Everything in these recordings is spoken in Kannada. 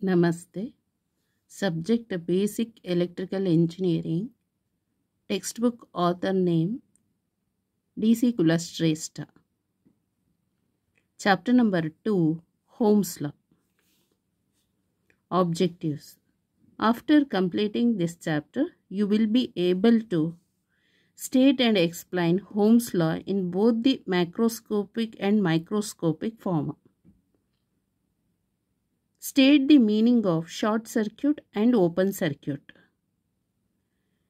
Namaste. Subject Basic Electrical Engineering. Textbook author name D.C. Kulashrestha. Chapter number 2 Ohm's Law. Objectives. After completing this chapter, you will be able to state and explain Ohm's Law in both the macroscopic and microscopic form. State the meaning of short circuit and open circuit.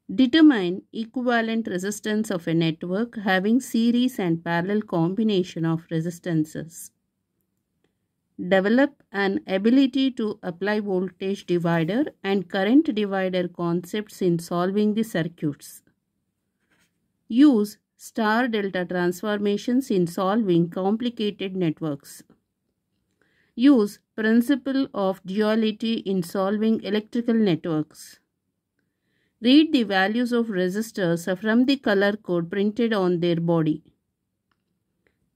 Determine equivalent resistance of a network having series and parallel combination of resistances. Develop an ability to apply voltage divider and current divider concepts in solving the circuits. Use star-delta transformations in solving complicated networks. Use principle of duality in solving electrical networks. Read the values of resistors from the color code printed on their body.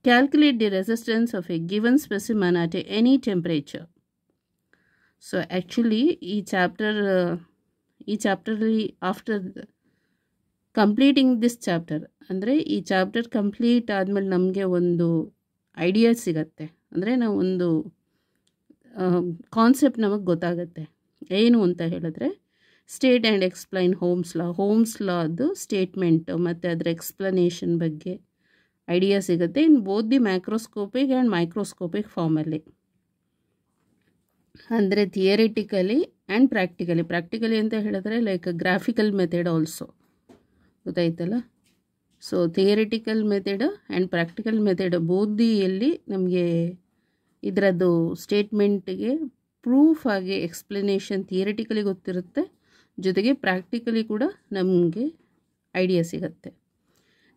Calculate the resistance of a given specimen at any temperature. So actually, after completing this chapter, ಅಂದರೆ ಈ ಚಾಪ್ಟರ್ ಕಂಪ್ಲೀಟ್ ಆದಮೇಲೆ ನಮಗೆ ಒಂದು ಐಡಿಯಾ ಸಿಗತ್ತೆ. ಅಂದರೆ ನಾವು ಒಂದು ಕಾನ್ಸೆಪ್ಟ್ ನಮಗೆ ಗೊತ್ತಾಗುತ್ತೆ. ಏನು ಅಂತ ಹೇಳಿದ್ರೆ, ಸ್ಟೇಟ್ ಆ್ಯಂಡ್ ಎಕ್ಸ್ಪ್ಲೈನ್ ಹೋಮ್ಸ್ ಲಾದು ಸ್ಟೇಟ್ಮೆಂಟು ಮತ್ತು ಅದರ ಎಕ್ಸ್ಪ್ಲನೇಷನ್ ಬಗ್ಗೆ ಐಡಿಯಾ ಸಿಗುತ್ತೆ in both the macroscopic and microscopic formally. ಅಂದರೆ ಥಿಯರಿಟಿಕಲಿ ಆ್ಯಂಡ್ ಪ್ರಾಕ್ಟಿಕಲಿ ಅಂತ ಹೇಳಿದ್ರೆ ಲೈಕ್ ಗ್ರಾಫಿಕಲ್ ಮೆಥಡ್ ಆಲ್ಸೋ ಗೊತ್ತಾಯ್ತಲ್ಲ. So theoretical method and practical method ಬೋಧಿಯಲ್ಲಿ ನಮಗೆ ಇದರದ್ದು ಸ್ಟೇಟ್ಮೆಂಟಿಗೆ ಪ್ರೂಫ್ ಆಗಿ ಎಕ್ಸ್ಪ್ಲನೇಷನ್ ಥಿಯರಿಟಿಕಲಿ ಗೊತ್ತಿರುತ್ತೆ, ಜೊತೆಗೆ ಪ್ರಾಕ್ಟಿಕಲಿ ಕೂಡ ನಮಗೆ ಐಡಿಯಾ ಸಿಗುತ್ತೆ.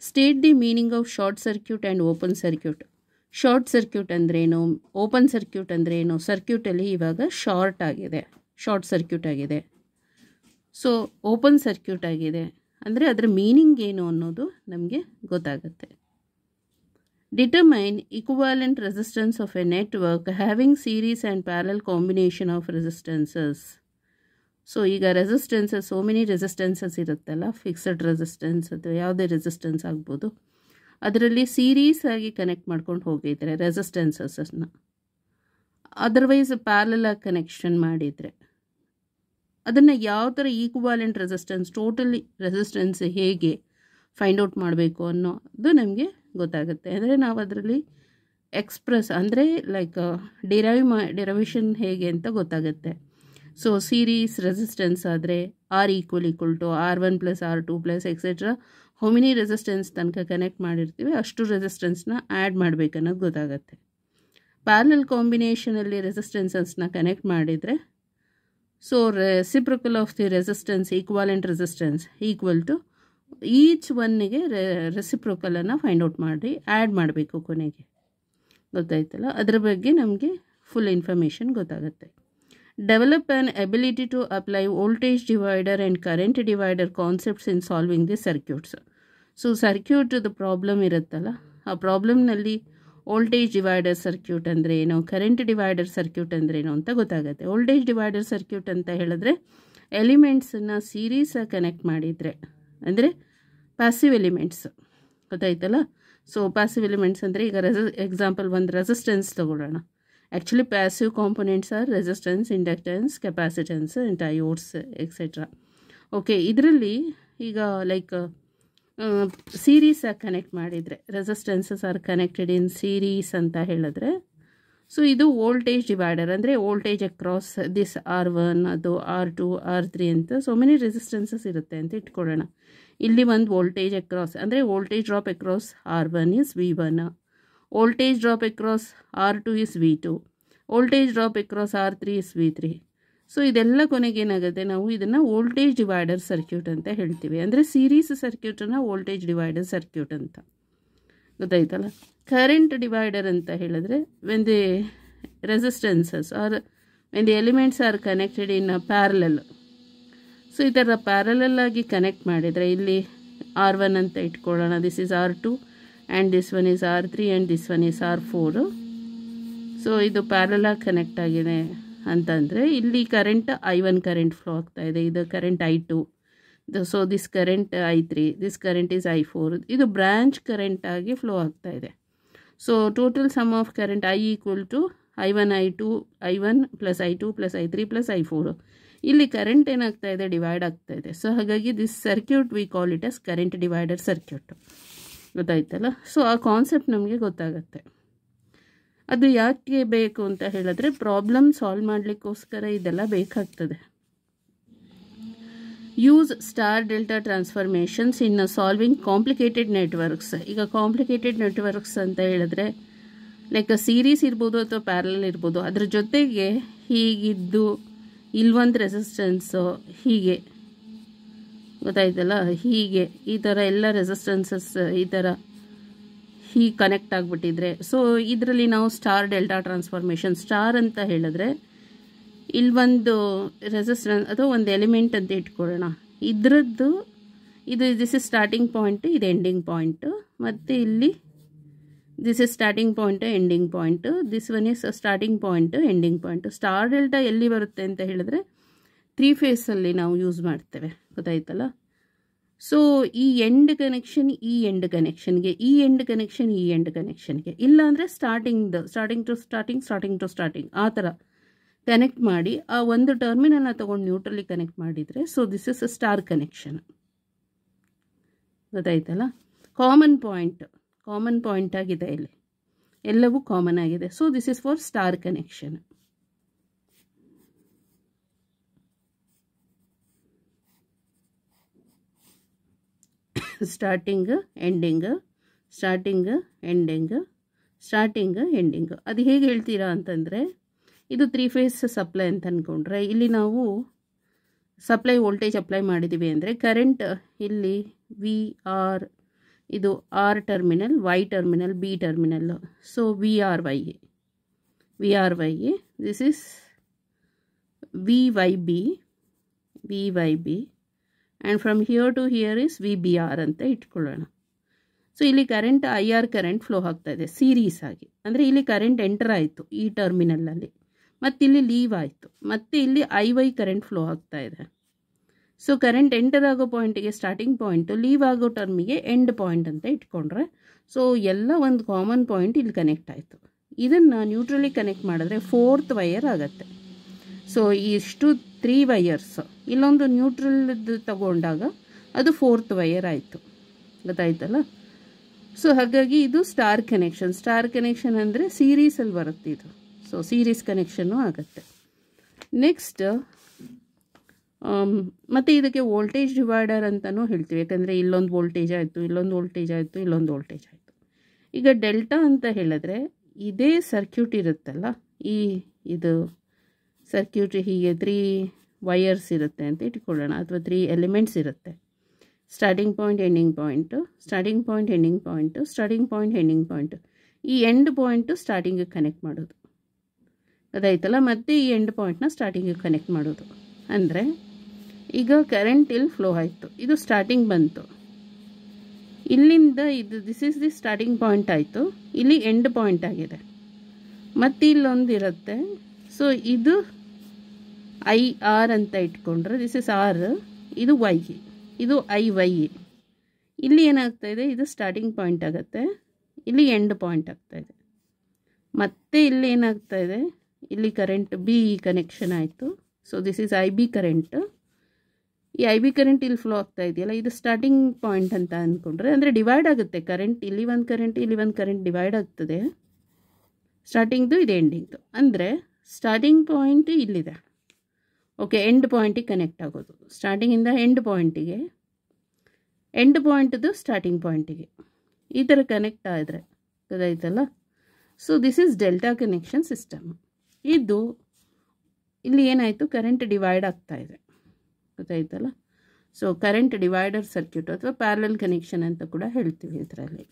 State the meaning of short circuit and open circuit. Short circuit ಅಂದ್ರೇನು, ಓಪನ್ ಸರ್ಕ್ಯೂಟ್ ಅಂದ್ರೇನು? ಸರ್ಕ್ಯೂಟಲ್ಲಿ ಇವಾಗ ಶಾರ್ಟ್ ಸರ್ಕ್ಯೂಟ್ ಆಗಿದೆ. ಸೊ ಓಪನ್ ಸರ್ಕ್ಯೂಟ್ ಆಗಿದೆ ಅಂದರೆ ಅದರ ಮೀನಿಂಗ್ ಏನು ಅನ್ನೋದು ನಮಗೆ ಗೊತ್ತಾಗುತ್ತೆ. Determine equivalent resistance of A network having series and parallel combination of resistances. So ಈಗ ರೆಸಿಸ್ಟೆನ್ಸಸ್ ಮೆನಿ ರೆಸಿಸ್ಟೆನ್ಸಸ್ ಇರುತ್ತಲ್ಲ, ಫಿಕ್ಸಡ್ ರೆಸಿಸ್ಟೆನ್ಸ್ ಅಥವಾ ಯಾವುದೇ ರೆಸಿಸ್ಟೆನ್ಸ್ ಆಗ್ಬೋದು, ಅದರಲ್ಲಿ ಸೀರೀಸ್ ಆಗಿ ಕನೆಕ್ಟ್ ಮಾಡ್ಕೊಂಡು ಹೋಗಿದ್ರೆ ರೆಸಿಸ್ಟೆನ್ಸಸ್ನ, ಅದರ್ವೈಸ್ ಪ್ಯಾರಲಲ್ ಆಗಿ ಕನೆಕ್ಷನ್ ಮಾಡಿದರೆ ಅದನ್ನು ಯಾವ ಥರ ಈಕ್ವಾಲೆಂಟ್ ರೆಸಿಸ್ಟೆನ್ಸ್, ಟೋಟಲಿ ರೆಸಿಸ್ಟೆನ್ಸ್ ಹೇಗೆ ಫೈಂಡ್ ಔಟ್ ಮಾಡಬೇಕು ಅನ್ನೋದು ನಮಗೆ ಗೊತ್ತಾಗುತ್ತೆ. ಅಂದರೆ ನಾವು ಅದರಲ್ಲಿ ಎಕ್ಸ್ಪ್ರೆಸ್ ಅಂದರೆ ಲೈಕ್ ಡಿರೈವೇಷನ್ ಹೇಗೆ ಅಂತ ಗೊತ್ತಾಗುತ್ತೆ. ಸೊ ಸೀರೀಸ್ ರೆಸಿಸ್ಟೆನ್ಸ್ ಆದರೆ R = R1 + R2 + etcetera how many resistance ತನಕ ಕನೆಕ್ಟ್ ಮಾಡಿರ್ತೀವಿ ಅಷ್ಟು ರೆಸಿಸ್ಟೆನ್ಸ್ನ ಆ್ಯಡ್ ಮಾಡಬೇಕನ್ನೋದು ಗೊತ್ತಾಗುತ್ತೆ. ಪ್ಯಾರಲಲ್ ಕಾಂಬಿನೇಷನಲ್ಲಿ ರೆಸಿಸ್ಟೆನ್ಸಸ್ನ ಕನೆಕ್ಟ್ ಮಾಡಿದರೆ so reciprocal of the resistance equivalent resistance equal to each ಒನ್ನಿಗೆ ರೆಸಿಪ್ರೊಕಲನ್ನು ಫೈಂಡ್ ಔಟ್ ಮಾಡಿ ಆ್ಯಡ್ ಮಾಡಬೇಕು ಕೊನೆಗೆ. ಗೊತ್ತಾಯ್ತಲ್ಲ, ಅದರ ಬಗ್ಗೆ ನಮಗೆ ಫುಲ್ ಇನ್ಫಾರ್ಮೇಷನ್ ಗೊತ್ತಾಗುತ್ತೆ. Develop an ability to apply voltage divider and current divider concepts in solving the circuits. So ಸರ್ಕ್ಯೂಟ್ದು problem ಇರುತ್ತಲ್ಲ, ಆ ಪ್ರಾಬ್ಲಮ್ನಲ್ಲಿ ವೋಲ್ಟೇಜ್ ಡಿವೈಡರ್ ಸರ್ಕ್ಯೂಟ್ ಅಂದರೆ ಏನು, ಕರೆಂಟ್ ಡಿವೈಡರ್ ಸರ್ಕ್ಯೂಟ್ ಅಂದ್ರೇನು ಅಂತ ಗೊತ್ತಾಗುತ್ತೆ. ವೋಲ್ಟೇಜ್ ಡಿವೈಡರ್ ಸರ್ಕ್ಯೂಟ್ ಅಂತ ಹೇಳಿದ್ರೆ ಎಲಿಮೆಂಟ್ಸನ್ನು ಸೀರೀಸಾಗಿ ಕನೆಕ್ಟ್ ಮಾಡಿದರೆ ಅಂದರೆ ಪ್ಯಾಸಿವ್ ಎಲಿಮೆಂಟ್ಸ್ ಗೊತ್ತಾಯ್ತಲ್ಲ. ಸೊ ಪ್ಯಾಸಿವ್ ಎಲಿಮೆಂಟ್ಸ್ ಅಂದರೆ ಈಗ ಎಕ್ಸಾಂಪಲ್ ಒಂದು ರೆಸಿಸ್ಟೆನ್ಸ್ ತೊಗೊಳ್ಳೋಣ. Actually passive components R resistance, inductance, capacitance, diodes etcetera. Okay, ಇದರಲ್ಲಿ ಈಗ ಲೈಕ್ ಸೀರೀಸಾಗಿ ಕನೆಕ್ಟ್ ಮಾಡಿದರೆ resistances R connected in series ಅಂತ ಹೇಳಿದ್ರೆ, ಸೊ ಇದು ವೋಲ್ಟೇಜ್ ಡಿವೈಡರ್ ಅಂದರೆ ವೋಲ್ಟೇಜ್ ಅಕ್ರಾಸ್ ದಿಸ್ R1, ಅದು R2, R3 ಅಂತ ಸೊ ಮೆನಿ ರೆಸಿಸ್ಟೆನ್ಸಸ್ ಇರುತ್ತೆ ಅಂತ ಇಟ್ಕೊಳ್ಳೋಣ. ಇಲ್ಲಿ ಒಂದು ವೋಲ್ಟೇಜ್ ಅಕ್ರಾಸ್ ಅಂದರೆ voltage drop across R1 is V1, voltage drop across R2 is V2, voltage drop across R3 is V3. So ಇದೆಲ್ಲ ಕೊನೆಗೆ ಏನಾಗುತ್ತೆ, ನಾವು ಇದನ್ನು ವೋಲ್ಟೇಜ್ ಡಿವೈಡರ್ ಸರ್ಕ್ಯೂಟ್ ಅಂತ ಹೇಳ್ತೀವಿ. ಅಂದರೆ ಸೀರೀಸ್ ಸರ್ಕ್ಯೂಟನ್ನು ವೋಲ್ಟೇಜ್ ಡಿವೈಡರ್ ಸರ್ಕ್ಯೂಟ್ ಅಂತ ಗೊತ್ತಾಯ್ತಲ್ಲ. ಕರೆಂಟ್ ಡಿವೈಡರ್ ಅಂತ ಹೇಳಿದ್ರೆ when the resistances are when the elements are connected in parallel. So ಈ ಥರ ಪ್ಯಾರಲಲ್ ಆಗಿ ಕನೆಕ್ಟ್ ಮಾಡಿದರೆ ಇಲ್ಲಿ R1 ಅಂತ ಇಟ್ಕೊಳ್ಳೋಣ, this is R2 and this one is R3 and this one is R4. So ಇದು ಪ್ಯಾರಲಲ್ ಆಗಿ ಕನೆಕ್ಟ್ ಆಗಿದೆ ಅಂತಂದರೆ ಇಲ್ಲಿ ಕರೆಂಟ್ I1 ಕರೆಂಟ್ ಫ್ಲೋ ಆಗ್ತಾ ಇದೆ, ಇದು current I2. So this current I3, this current is I4. ಇದು ಬ್ರ್ಯಾಂಚ್ ಕರೆಂಟ್ ಆಗಿ ಫ್ಲೋ ಆಗ್ತಾ ಇದೆ. So total sum of current I equal to I1 plus I2 plus I3 plus I4. ಇಲ್ಲಿ ಕರೆಂಟ್ ಏನಾಗ್ತಾ ಇದೆ, ಡಿವೈಡ್ ಆಗ್ತಾ ಇದೆ. ಸೊ ಹಾಗಾಗಿ this circuit we call it as current divider circuit. ಗೊತ್ತಾಯ್ತಲ್ಲ? ಸೊ ಆ ಕಾನ್ಸೆಪ್ಟ್ ನಮಗೆ ಗೊತ್ತಾಗತ್ತೆ. ಅದು ಯಾಕೆ ಬೇಕು ಅಂತ ಹೇಳಿದ್ರೆ ಪ್ರಾಬ್ಲಮ್ ಸಾಲ್ವ್ ಮಾಡಲಿಕ್ಕೋಸ್ಕರ ಇದೆಲ್ಲ ಬೇಕಾಗ್ತದೆ. ಯೂಸ್ ಸ್ಟಾರ್ ಡೆಲ್ಟಾ ಟ್ರಾನ್ಸ್ಫಾರ್ಮೇಷನ್ಸ್ ಇನ್ ಸಾಲ್ವಿಂಗ್ ಕಾಂಪ್ಲಿಕೇಟೆಡ್ ನೆಟ್ವರ್ಕ್ಸ್. ಈಗ ಕಾಂಪ್ಲಿಕೇಟೆಡ್ ನೆಟ್ವರ್ಕ್ಸ್ ಅಂತ ಹೇಳಿದ್ರೆ ಲೈಕ್ ಸೀರೀಸ್ ಇರ್ಬೋದು ಅಥವಾ ಪ್ಯಾರಲಲ್ ಇರ್ಬೋದು, ಅದ್ರ ಜೊತೆಗೆ ಹೀಗಿದ್ದು ಇಲ್ಲೊಂದು ರೆಸಿಸ್ಟೆನ್ಸು ಹೀಗೆ, ಗೊತ್ತಾಯ್ತಲ್ಲ, ಹೀಗೆ ಈ ಥರ ಎಲ್ಲ ರೆಸಿಸ್ಟೆನ್ಸಸ್ ಈ ಥರ ಹೀಗೆ ಕನೆಕ್ಟ್ ಆಗಿಬಿಟ್ಟಿದ್ರೆ, ಸೊ ಇದರಲ್ಲಿ ನಾವು ಸ್ಟಾರ್ ಡೆಲ್ಟಾ ಟ್ರಾನ್ಸ್ಫಾರ್ಮೇಷನ್. ಸ್ಟಾರ್ ಅಂತ ಹೇಳಿದ್ರೆ ಇಲ್ಲೊಂದು ರೆಸಿಸ್ಟೆನ್ಸ್ ಅಥವಾ ಒಂದು ಎಲಿಮೆಂಟ್ ಅಂತ ಇಟ್ಕೊಳ್ಳೋಣ. ಇದರದ್ದು ದಿಸ್ ಇಸ್ ಸ್ಟಾರ್ಟಿಂಗ್ ಪಾಯಿಂಟ್, ಇದು ಎಂಡಿಂಗ್ ಪಾಯಿಂಟು, ಮತ್ತು ಇಲ್ಲಿ this is starting point ending point, this one is starting point ending point. Star delta ಎಲ್ಲಿ ಬರುತ್ತೆ ಅಂತ ಹೇಳಿದ್ರೆ 3 ಫೇಸಲ್ಲಿ ನಾವು ಯೂಸ್ ಮಾಡ್ತೇವೆ, ಗೊತ್ತಾಯ್ತಲ್ಲ. ಸೊ ಈ ಎಂಡ್ ಕನೆಕ್ಷನ್ ಈ ಎಂಡ್ ಕನೆಕ್ಷನ್ಗೆ, ಈ ಎಂಡ್ ಕನೆಕ್ಷನ್ ಈ ಎಂಡ್ ಕನೆಕ್ಷನ್ಗೆ, ಇಲ್ಲ ಅಂದರೆ ಸ್ಟಾರ್ಟಿಂಗ್ ಟು ಸ್ಟಾರ್ಟಿಂಗ್ ಆ ಥರ ಕನೆಕ್ಟ್ ಮಾಡಿ ಆ ಒಂದು ಟರ್ಮಿನಲ್ನ ತೊಗೊಂಡು ನ್ಯೂಟ್ರಲಿ ಕನೆಕ್ಟ್ ಮಾಡಿದರೆ, so this is a star connection. ಗೊತ್ತಾಯ್ತಲ್ಲ? ಕಾಮನ್ ಪಾಯಿಂಟ್ ಆಗಿದೆ, ಇಲ್ಲಿ ಎಲ್ಲವೂ ಕಾಮನ್ ಆಗಿದೆ. So this is for star connection. Starting ending, starting ending, starting ending. ಅದು ಹೇಗೆ ಹೇಳ್ತೀರಾ ಅಂತಂದರೆ, ಇದು 3 ಫೇಸ್ ಸಪ್ಲೈ ಅಂತ ಅಂದ್ಕೊಂಡ್ರೆ, ಇಲ್ಲಿ ನಾವು ಸಪ್ಲೈ ವೋಲ್ಟೇಜ್ ಅಪ್ಲೈ ಮಾಡಿದ್ದೀವಿ ಅಂದರೆ ಕರೆಂಟ್ ಇಲ್ಲಿ VR, ಇದು R terminal, Y terminal, B terminal. So VRY, this is VYB, and from here to here is VBR ಅಂತ ಇಟ್ಕೊಳ್ಳೋಣ. ಸೊ ಇಲ್ಲಿ ಕರೆಂಟ್ IR ಕರೆಂಟ್ ಫ್ಲೋ ಆಗ್ತಾ ಇದೆ ಸೀರೀಸ್ ಆಗಿ, ಅಂದರೆ ಇಲ್ಲಿ ಕರೆಂಟ್ ಎಂಟರ್ ಆಯಿತು ಈ ಟರ್ಮಿನಲಲ್ಲಿ, ಮತ್ತು ಇಲ್ಲಿ ಲೀವ್ ಆಯಿತು, ಮತ್ತು ಇಲ್ಲಿ IY ಕರೆಂಟ್ ಫ್ಲೋ ಆಗ್ತಾ ಇದೆ. ಸೊ ಕರೆಂಟ್ ಎಂಟರ್ ಆಗೋ ಪಾಯಿಂಟಿಗೆ ಸ್ಟಾರ್ಟಿಂಗ್ ಪಾಯಿಂಟು, ಲೀವ್ ಆಗೋ ಟರ್ಮಿಗೆ ಎಂಡ್ ಪಾಯಿಂಟ್ ಅಂತ ಇಟ್ಕೊಂಡ್ರೆ, ಸೊ ಎಲ್ಲ ಒಂದು ಕಾಮನ್ ಪಾಯಿಂಟ್ ಇಲ್ಲಿ ಕನೆಕ್ಟ್ ಆಯಿತು. ಇದನ್ನು ನ್ಯೂಟ್ರಲಿ ಕನೆಕ್ಟ್ ಮಾಡಿದ್ರೆ 4th ವೈಯರ್ ಆಗುತ್ತೆ. ಸೊ ಇಷ್ಟು 3 ವೈಯರ್ಸ್ ಇಲ್ಲೊಂದು ನ್ಯೂಟ್ರಲ್ದು ತಗೊಂಡಾಗ ಅದು 4th ವೈಯರ್ ಆಯಿತು, ಗೊತ್ತಾಯ್ತಲ್ಲ. ಸೊ ಹಾಗಾಗಿ ಇದು ಸ್ಟಾರ್ ಕನೆಕ್ಷನ್ ಅಂದರೆ ಸೀರೀಸಲ್ಲಿ ಬರುತ್ತೆ ಇದು. ಸೊ ಸೀರೀಸ್ ಕನೆಕ್ಷನ್ನು ಆಗುತ್ತೆ. ನೆಕ್ಸ್ಟ್ ಮತ್ತು ಇದಕ್ಕೆ ವೋಲ್ಟೇಜ್ ಡಿವೈಡರ್ ಅಂತಲೂ ಹೇಳ್ತೀವಿ, ಯಾಕಂದರೆ ಇಲ್ಲೊಂದು ವೋಲ್ಟೇಜ್ ಆಯಿತು, ಇಲ್ಲೊಂದು ವೋಲ್ಟೇಜ್ ಆಯಿತು, ಇಲ್ಲೊಂದು ವೋಲ್ಟೇಜ್ ಆಯಿತು. ಈಗ ಡೆಲ್ಟಾ ಅಂತ ಹೇಳಿದ್ರೆ ಇದೇ ಸರ್ಕ್ಯೂಟ್ ಇರುತ್ತಲ್ಲ, ಇದು ಸರ್ಕ್ಯೂಟ್ ಹೀಗೆ 3 ವೈಯರ್ಸ್ ಇರುತ್ತೆ ಅಂತ ಇಟ್ಕೊಳ್ಳೋಣ, ಅಥವಾ 3 ಎಲಿಮೆಂಟ್ಸ್ ಇರುತ್ತೆ. Starting point ending point, starting point ending point, starting point ending point. ಈ ಎಂಡ್ ಪಾಯಿಂಟು ಸ್ಟಾರ್ಟಿಂಗಿಗೆ ಕನೆಕ್ಟ್ ಮಾಡೋದು, ಅದಾಯ್ತಲ್ಲ. ಮತ್ತು ಈ ಎಂಡ್ ಪಾಯಿಂಟ್ನ ಸ್ಟಾರ್ಟಿಂಗಿಗೆ ಕನೆಕ್ಟ್ ಮಾಡೋದು. ಅಂದರೆ ಈಗ ಕರೆಂಟ್ ಇಲ್ಲಿ ಫ್ಲೋ ಆಯಿತು, ಇದು ಸ್ಟಾರ್ಟಿಂಗ್ ಬಂತು, ಇಲ್ಲಿಂದ this is the starting point ಆಯಿತು, ಇಲ್ಲಿ ಎಂಡ್ ಪಾಯಿಂಟ್ ಆಗಿದೆ, ಮತ್ತು ಇಲ್ಲೊಂದು ಇರುತ್ತೆ. ಸೊ ಇದು IR ಅಂತ ಇಟ್ಕೊಂಡ್ರೆ ದಿಸ್ ಇಸ್ R, ಇದು Y, ಇದು IY. ಇಲ್ಲಿ ಏನಾಗ್ತಾ ಇದೆ, ಇದು ಸ್ಟಾರ್ಟಿಂಗ್ ಪಾಯಿಂಟ್ ಆಗುತ್ತೆ, ಇಲ್ಲಿ ಎಂಡ್ ಪಾಯಿಂಟ್ ಆಗ್ತಾ ಇದೆ. ಮತ್ತು ಇಲ್ಲಿ ಏನಾಗ್ತಾ ಇದೆ, ಇಲ್ಲಿ ಕರೆಂಟ್ B ಕನೆಕ್ಷನ್ ಆಯಿತು. So this is IB current. ಈ IB ಕರೆಂಟ್ ಇಲ್ಲಿ ಫ್ಲೋ ಆಗ್ತಾ ಇದೆಯಲ್ಲ, ಇದು ಸ್ಟಾರ್ಟಿಂಗ್ ಪಾಯಿಂಟ್ ಅಂತ ಅಂದ್ಕೊಂಡ್ರೆ, ಅಂದರೆ ಡಿವೈಡ್ ಆಗುತ್ತೆ ಕರೆಂಟ್, ಇಲ್ಲಿ ಒಂದು ಕರೆಂಟ್ ಇಲ್ಲಿ ಒಂದು ಕರೆಂಟ್ ಡಿವೈಡ್ ಆಗ್ತದೆ. ಸ್ಟಾರ್ಟಿಂಗ್ದು ಇದು ಎಂಡಿಂಗ್ದು, ಅಂದರೆ ಸ್ಟಾರ್ಟಿಂಗ್ ಪಾಯಿಂಟ್ ಇಲ್ಲಿದೆ, ಓಕೆ, ಎಂಡ್ ಪಾಯಿಂಟಿಗೆ ಕನೆಕ್ಟ್ ಆಗೋದು. ಸ್ಟಾರ್ಟಿಂಗಿಂದ ಎಂಡ್ ಪಾಯಿಂಟಿಗೆ, ಎಂಡ್ ಪಾಯಿಂಟ್ದು ಸ್ಟಾರ್ಟಿಂಗ್ ಪಾಯಿಂಟಿಗೆ ಈ ಥರ ಕನೆಕ್ಟ್ ಆದರೆ ಗೊತ್ತಾಯ್ತಲ್ಲ. So this is delta connection system. ಇದು ಇಲ್ಲಿ ಏನಾಯಿತು, ಕರೆಂಟ್ ಡಿವೈಡ್ ಆಗ್ತಾ ಇದೆ, ಗೊತ್ತಾಯ್ತಲ್ಲ. ಸೊ ಕರೆಂಟ್ ಡಿವೈಡರ್ ಸರ್ಕ್ಯೂಟ್ ಅಥವಾ ಪ್ಯಾರಲಲ್ ಕನೆಕ್ಷನ್ ಅಂತ ಕೂಡ ಹೇಳ್ತೀವಿ ಇದರಲ್ಲಿ.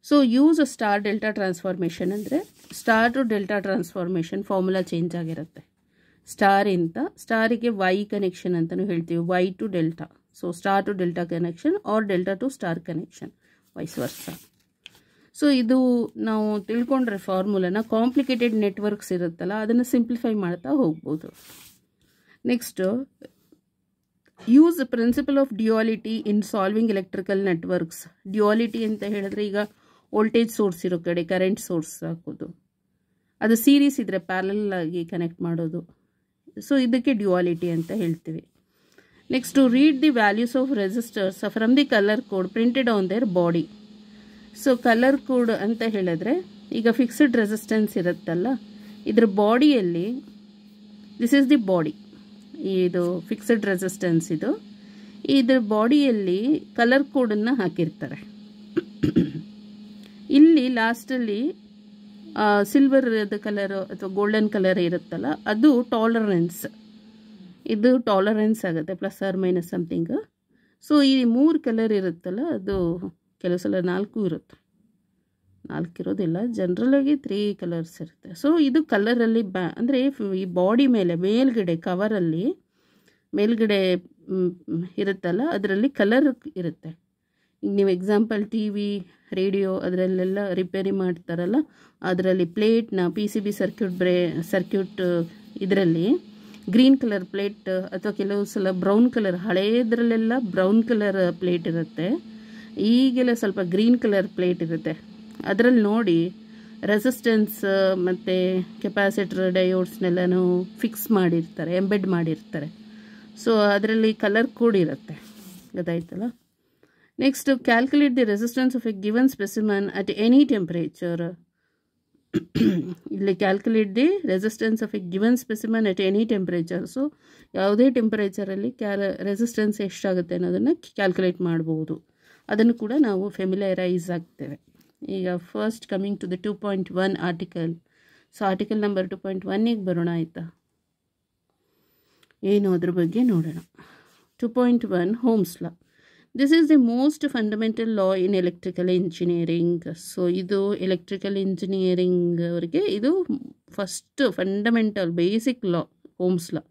So use star delta transformation ಅಂದರೆ star to delta transformation formula change ಆಗಿರುತ್ತೆ. ಸ್ಟಾರಿಗೆ Y ಕನೆಕ್ಷನ್ ಅಂತಲೂ ಹೇಳ್ತೀವಿ, Y to delta. So star to delta connection or delta to star connection, vice versa. So ಇದು ನಾವು ತಿಳ್ಕೊಂಡ್ರೆ ಫಾರ್ಮುಲಾನ ಕಾಂಪ್ಲಿಕೇಟೆಡ್ ನೆಟ್ವರ್ಕ್ಸ್ ಇರುತ್ತಲ್ಲ ಅದನ್ನು ಸಿಂಪ್ಲಿಫೈ ಮಾಡ್ತಾ ಹೋಗ್ಬೋದು. Next use principle of duality in solving electrical networks. Duality ಅಂತ ಹೇಳಿದ್ರೆ ಈಗ ವೋಲ್ಟೇಜ್ ಸೋರ್ಸ್ ಇರೋ ಕಡೆ ಕರೆಂಟ್ ಸೋರ್ಸ್ ಹಾಕೋದು, ಅದು ಸೀರೀಸ್ ಇದ್ದರೆ ಪ್ಯಾರಲಲ್ ಆಗಿ ಕನೆಕ್ಟ್ ಮಾಡೋದು. ಸೊ ಇದಕ್ಕೆ ಡ್ಯುಯಾಲಿಟಿ ಅಂತ ಹೇಳ್ತೀವಿ. Next read the values of resistors from the colour code printed on their body. So colour code ಅಂತ ಹೇಳಿದ್ರೆ ಈಗ ಫಿಕ್ಸ್ಡ್ ರೆಸಿಸ್ಟೆನ್ಸ್ ಇರುತ್ತಲ್ಲ, ಇದ್ರ ಬಾಡಿಯಲ್ಲಿ ದಿಸ್ ಈಸ್ ದಿ ಬಾಡಿ, ಇದು ಫಿಕ್ಸ್ಡ್ ರೆಸಿಸ್ಟೆನ್ಸ್ ಇದು, ಇದ್ರ ಬಾಡಿಯಲ್ಲಿ ಕಲರ್ ಕೋಡನ್ನು ಹಾಕಿರ್ತಾರೆ. ಇಲ್ಲಿ ಲಾಸ್ಟಲ್ಲಿ ಸಿಲ್ವರ್ ಕಲರ್ ಅಥವಾ ಗೋಲ್ಡನ್ ಕಲರ್ ಇರುತ್ತಲ್ಲ ಅದು ಟಾಲರೆನ್ಸ್, ಇದು ಟಾಲರೆನ್ಸ್ ಆಗುತ್ತೆ plus or minus something. So ಈ 3 ಕಲರ್ ಇರುತ್ತಲ್ಲ ಅದು ಕೆಲವು ಸಲ 4 ಇರುತ್ತೆ, 4 ಇರೋದಿಲ್ಲ, ಜನರಲಾಗಿ 3 ಕಲರ್ಸ್ ಇರುತ್ತೆ. ಸೊ ಇದು ಕಲರಲ್ಲಿ ಅಂದರೆ ಈ ಬಾಡಿ ಮೇಲೆ ಮೇಲ್ಗಡೆ ಕವರಲ್ಲಿ ಮೇಲ್ಗಡೆ ಇರುತ್ತಲ್ಲ ಅದರಲ್ಲಿ ಕಲರ್ ಇರುತ್ತೆ. ಈಗ ನೀವು ಎಕ್ಸಾಂಪಲ್ TV ರೇಡಿಯೋ ಅದರಲ್ಲೆಲ್ಲ ರಿಪೇರಿ ಮಾಡ್ತಾರಲ್ಲ, ಅದರಲ್ಲಿ ಪ್ಲೇಟ್ನ PCB ಸರ್ಕ್ಯೂಟ್ ಇದರಲ್ಲಿ ಗ್ರೀನ್ ಕಲರ್ ಪ್ಲೇಟ್ ಅಥವಾ ಕೆಲವು ಸಲ ಬ್ರೌನ್ ಕಲರ್, ಹಳೆಯದ್ರಲ್ಲೆಲ್ಲ ಬ್ರೌನ್ ಕಲರ್ ಪ್ಲೇಟ್ ಇರುತ್ತೆ, ಈಗೆಲ್ಲ ಸ್ವಲ್ಪ ಗ್ರೀನ್ ಕಲರ್ ಪ್ಲೇಟ್ ಇರುತ್ತೆ. ಅದರಲ್ಲಿ ನೋಡಿ ರೆಸಿಸ್ಟೆನ್ಸ್ ಮತ್ತು ಕೆಪಾಸಿಟರ್ ಡಯೋಡ್ಸ್ನೆಲ್ಲನೂ ಫಿಕ್ಸ್ ಮಾಡಿರ್ತಾರೆ, ಎಂಬೆಡ್ ಮಾಡಿರ್ತಾರೆ. ಸೊ ಅದರಲ್ಲಿ ಕಲರ್ ಕೋಡ್ ಇರುತ್ತೆ, ಗೊತ್ತಾಯ್ತಲ್ಲ. Next calculate the resistance of a given specimen at any temperature. ಇಲ್ಲಿ calculate the resistance of a given specimen at any temperature. So ಯಾವುದೇ ಟೆಂಪರೇಚರಲ್ಲಿ ರೆಸಿಸ್ಟೆನ್ಸ್ ಎಷ್ಟಾಗುತ್ತೆ ಅನ್ನೋದನ್ನು ಕ್ಯಾಲ್ಕುಲೇಟ್ ಮಾಡ್ಬೋದು. ಅದನ್ನು ಕೂಡ ನಾವು ಫೆಮಿಲರೈಸ್ ಆಗ್ತೇವೆ. ಈಗ first coming to the 2.1 article. So article number 2.1ಗೆ ಬರೋಣ ಆಯಿತಾ, ಏನು ಅದ್ರ ಬಗ್ಗೆ ನೋಡೋಣ. 2.1 Ohm's law. This is the most fundamental law in electrical engineering. So ಇದು ಎಲೆಕ್ಟ್ರಿಕಲ್ ಇಂಜಿನಿಯರಿಂಗ್ ಅವರಿಗೆ ಇದು first fundamental basic law, Ohm's law.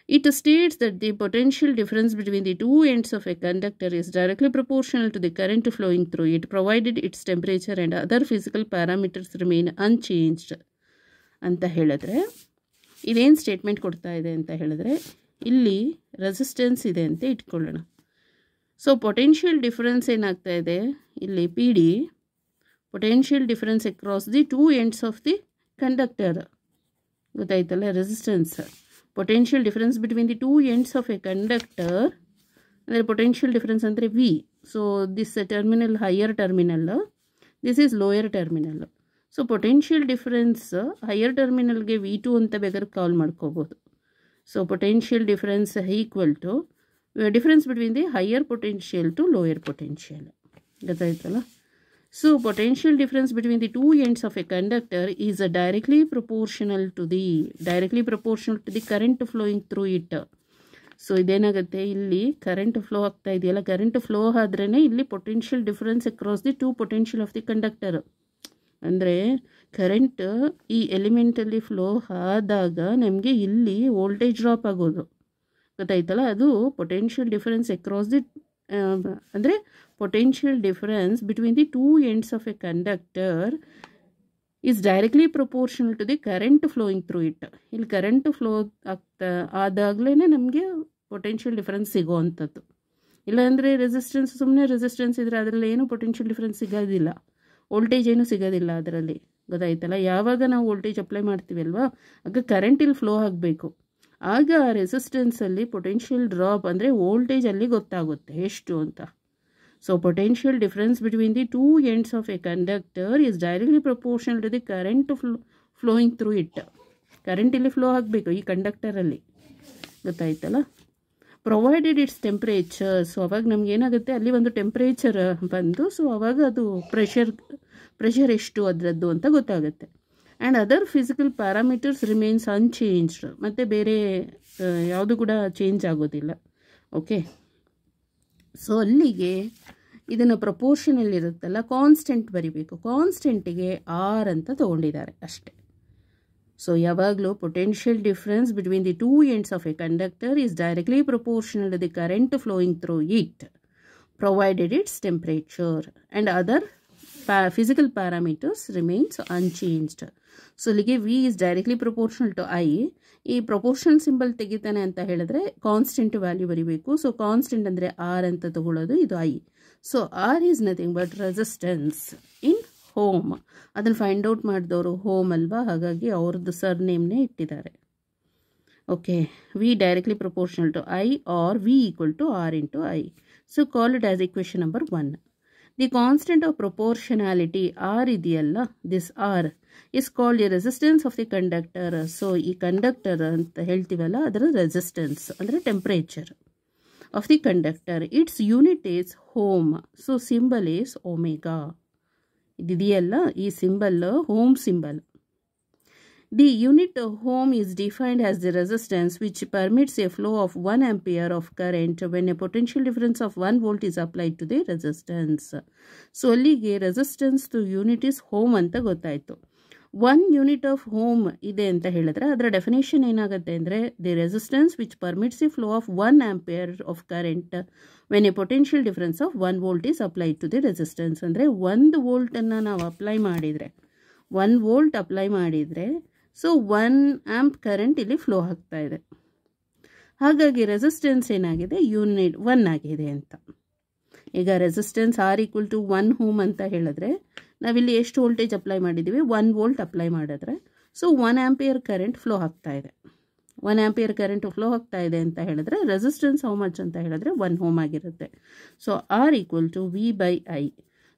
It states that the potential difference between the two ends of a conductor is directly proportional to the current flowing through it, provided its temperature and other physical parameters remain unchanged. ಅಂತ ಹೇಳಿದ್ರೆ ಇದೇನು ಸ್ಟೇಟ್ಮೆಂಟ್ ಕೊಡ್ತಾ ಇದೆ ಅಂತ ಹೇಳಿದ್ರೆ, ಇಲ್ಲಿ ರೆಸಿಸ್ಟೆನ್ಸ್ ಇದೆ ಅಂತ ಇಟ್ಕೊಳ್ಳೋಣ. ಸೊ ಪೊಟೆನ್ಷಿಯಲ್ ಡಿಫರೆನ್ಸ್ ಏನಾಗ್ತಾ ಇದೆ ಇಲ್ಲಿ PD, potential difference across the 2 ends of the conductor, ಗೊತ್ತಾಯ್ತಲ್ಲ. Resistance potential difference between the 2 ends of a conductor, ಅಂದರೆ potential difference ಅಂದರೆ V. so this terminal higher terminal, this is lower terminal. so potential difference higher terminal ಗೆ V2 ಅಂತ ಬೇಕಾದ್ರೆ ಕಾಲ್ ಮಾಡ್ಕೋಬಹುದು. so potential difference equal to difference between the higher potential to lower potential, ಗೊತ್ತಾಯ್ತಲ್ಲ. So potential difference between the 2 ends of a conductor is directly proportional to the current flowing through it. So ಇದೇನಾಗುತ್ತೆ, ಇಲ್ಲಿ ಕರೆಂಟ್ ಫ್ಲೋ ಆಗ್ತಾ ಇದೆಯಲ್ಲ, ಕರೆಂಟ್ ಫ್ಲೋ ಆದ್ರೇ ಇಲ್ಲಿ potential difference across the 2 potential of the conductor. ಅಂದರೆ ಕರೆಂಟ್ ಈ ಎಲಿಮೆಂಟಲ್ಲಿ ಫ್ಲೋ ಆದಾಗ ನಮಗೆ ಇಲ್ಲಿ ವೋಲ್ಟೇಜ್ ಡ್ರಾಪ್ ಆಗೋದು, ಗೊತ್ತಾಯ್ತಲ್ಲ. ಅದು ಪೊಟೆನ್ಷಿಯಲ್ ಡಿಫರೆನ್ಸ್ ಅಕ್ರಾಸ್ ದಿ ಅಂದರೆ potential difference between the 2 ends of a conductor is directly proportional to the current flowing through it. ಇಲ್ಲಿ ಕರೆಂಟ್ ಫ್ಲೋ ಆದಾಗಲೇ ನಮಗೆ ಪೊಟೆನ್ಷಿಯಲ್ ಡಿಫರೆನ್ಸ್ ಸಿಗೋವಂಥದ್ದು. ಇಲ್ಲಾಂದರೆ ರೆಸಿಸ್ಟೆನ್ಸ್, ಸುಮ್ಮನೆ ರೆಸಿಸ್ಟೆನ್ಸ್ ಇದ್ದರೆ ಅದರಲ್ಲಿ ಏನು ಪೊಟೆನ್ಷಿಯಲ್ ಡಿಫರೆನ್ಸ್ ಸಿಗೋದಿಲ್ಲ, ವೋಲ್ಟೇಜ್ ಏನೂ ಸಿಗೋದಿಲ್ಲ ಅದರಲ್ಲಿ, ಗೊತ್ತಾಯ್ತಲ್ಲ. ಯಾವಾಗ ನಾವು ವೋಲ್ಟೇಜ್ ಅಪ್ಲೈ ಮಾಡ್ತೀವಿ ಅಲ್ವಾ, ಆಗ ಕರೆಂಟ್ ಇಲ್ಲಿ ಫ್ಲೋ ಆಗಬೇಕು, ಆಗ ಆ ರೆಸಿಸ್ಟೆನ್ಸಲ್ಲಿ ಪೊಟೆನ್ಷಿಯಲ್ ಡ್ರಾಪ್ ಅಂದರೆ ವೋಲ್ಟೇಜ್ ಅಲ್ಲಿ ಗೊತ್ತಾಗುತ್ತೆ ಎಷ್ಟು ಅಂತ. So potential difference between the 2 ends of a conductor is directly proportional to the current flowing through it. Current ಇಲ್ಲಿ ಫ್ಲೋ ಆಗಬೇಕು ಈ ಕಂಡಕ್ಟರಲ್ಲಿ, ಗೊತ್ತಾಯ್ತಲ್ಲ. Provided its temperature. ಸೊ ಅವಾಗ ನಮ್ಗೆ ಏನಾಗುತ್ತೆ, ಅಲ್ಲಿ ಒಂದು ಟೆಂಪ್ರೇಚರ್ ಬಂದು, ಸೊ ಅವಾಗ ಅದು ಪ್ರೆಷರ್ ಎಷ್ಟು ಅದರದ್ದು ಅಂತ ಗೊತ್ತಾಗುತ್ತೆ. And other physical parameters remains unchanged. ಮತ್ತು ಬೇರೆ ಯಾವುದು ಕೂಡ ಚೇಂಜ್ ಆಗೋದಿಲ್ಲ. ಓಕೆ, ಸೊ ಅಲ್ಲಿಗೆ ಇದನ್ನು ಪ್ರಪೋರ್ಷನಲ್ ಇರುತ್ತಲ್ಲ, ಕಾನ್ಸ್ಟೆಂಟ್ ಬರಿಬೇಕು. ಕಾನ್ಸ್ಟೆಂಟಿಗೆ R ಅಂತ ತೊಗೊಂಡಿದ್ದಾರೆ ಅಷ್ಟೆ. ಸೊ ಯಾವಾಗಲೂ potential difference between the 2 ends of a conductor is directly proportional to the current flowing through it, provided its temperature and other physical parameters remains unchanged. So ಇಲ್ಲಿಗೆ V is directly proportional to I. ಈ ಪ್ರಪೋರ್ಷನಲ್ ಸಿಂಬಲ್ ತೆಗಿತಾನೆ ಅಂತ ಹೇಳಿದ್ರೆ ಕಾನ್ಸ್ಟೆಂಟ್ ವ್ಯಾಲ್ಯೂ ಬರೀಬೇಕು. ಸೊ ಕಾನ್ಸ್ಟೆಂಟ್ ಅಂದರೆ ಆರ್ ಅಂತ ತಗೊಳ್ಳೋದು, ಇದು I. So R is nothing but resistance in ohm. ಅದನ್ನು ಫೈಂಡ್ ಔಟ್ ಮಾಡಿದವರು ಹೋಮ್ ಅಲ್ವಾ, ಹಾಗಾಗಿ ಅವ್ರದ್ದು ಸರ್ ನೇಮ್ನೇ ಇಟ್ಟಿದ್ದಾರೆ. Okay, V directly proportional to I R V equal to R into I. So call it as equation number 1. The constant of proportionality R ಇದೆಯಲ್ಲ, this R is called the resistance of the conductor. So ಈ ಕಂಡಕ್ಟರ್ ಅಂತ ಹೇಳ್ತೀವಲ್ಲ ಅದರ ರೆಸಿಸ್ಟೆನ್ಸ್ ಅಂದರೆ temperature of the conductor. Its unit is ohm. So symbol is omega. ಇದೆಯಲ್ಲ ಈ symbol ohm symbol. The unit ohm is defined as the resistance which permits a flow of 1 ampere of current when a potential difference of 1 volt is applied to the resistance. So ಅಲ್ಲಿಗೆ resistance to unit is ohm ಅಂತ ಗೊತ್ತಾಯಿತು. 1 unit of ohm ಇದೆ ಅಂತ ಹೇಳಿದ್ರೆ ಅದರ ಡೆಫಿನೇಷನ್ ಏನಾಗುತ್ತೆ ಅಂದರೆ the resistance which permits the flow of 1 ampere of current when a potential difference of 1 volt is applied to the resistance. ಅಂದರೆ 1 ವೋಲ್ಟನ್ನು ನಾವು ಅಪ್ಲೈ ಮಾಡಿದರೆ 1 ವೋಲ್ಟ್ ಅಪ್ಲೈ ಮಾಡಿದರೆ ಸೊ 1 ಆಂಪ್ ಕರೆಂಟ್ ಇಲ್ಲಿ ಫ್ಲೋ ಆಗ್ತಾ ಇದೆ. ಹಾಗಾಗಿ ರೆಸಿಸ್ಟೆನ್ಸ್ ಏನಾಗಿದೆ, ಯೂನಿಟ್ 1 ಆಗಿದೆ ಅಂತ. ಈಗ resistance R equal to 1 ohm ಅಂತ ಹೇಳಿದ್ರೆ ನಾವಿಲ್ಲಿ ಎಷ್ಟು ವೋಲ್ಟೇಜ್ ಅಪ್ಲೈ ಮಾಡಿದ್ದೀವಿ, 1 ವೋಲ್ಟ್ ಅಪ್ಲೈ ಮಾಡಿದ್ರೆ ಸೊ 1 ಆಂಪಿಯರ್ ಕರೆಂಟ್ ಫ್ಲೋ ಆಗ್ತಾ ಇದೆ. 1 ಆಂಪಿಯರ್ ಕರೆಂಟ್ ಫ್ಲೋ ಆಗ್ತಾ ಇದೆ ಅಂತ ಹೇಳಿದ್ರೆ ರೆಸಿಸ್ಟೆನ್ಸ್ ಹೌ ಮಚ್ ಅಂತ ಹೇಳಿದ್ರೆ 1 ಓಮ್ ಆಗಿರುತ್ತೆ. So R equal to V by I.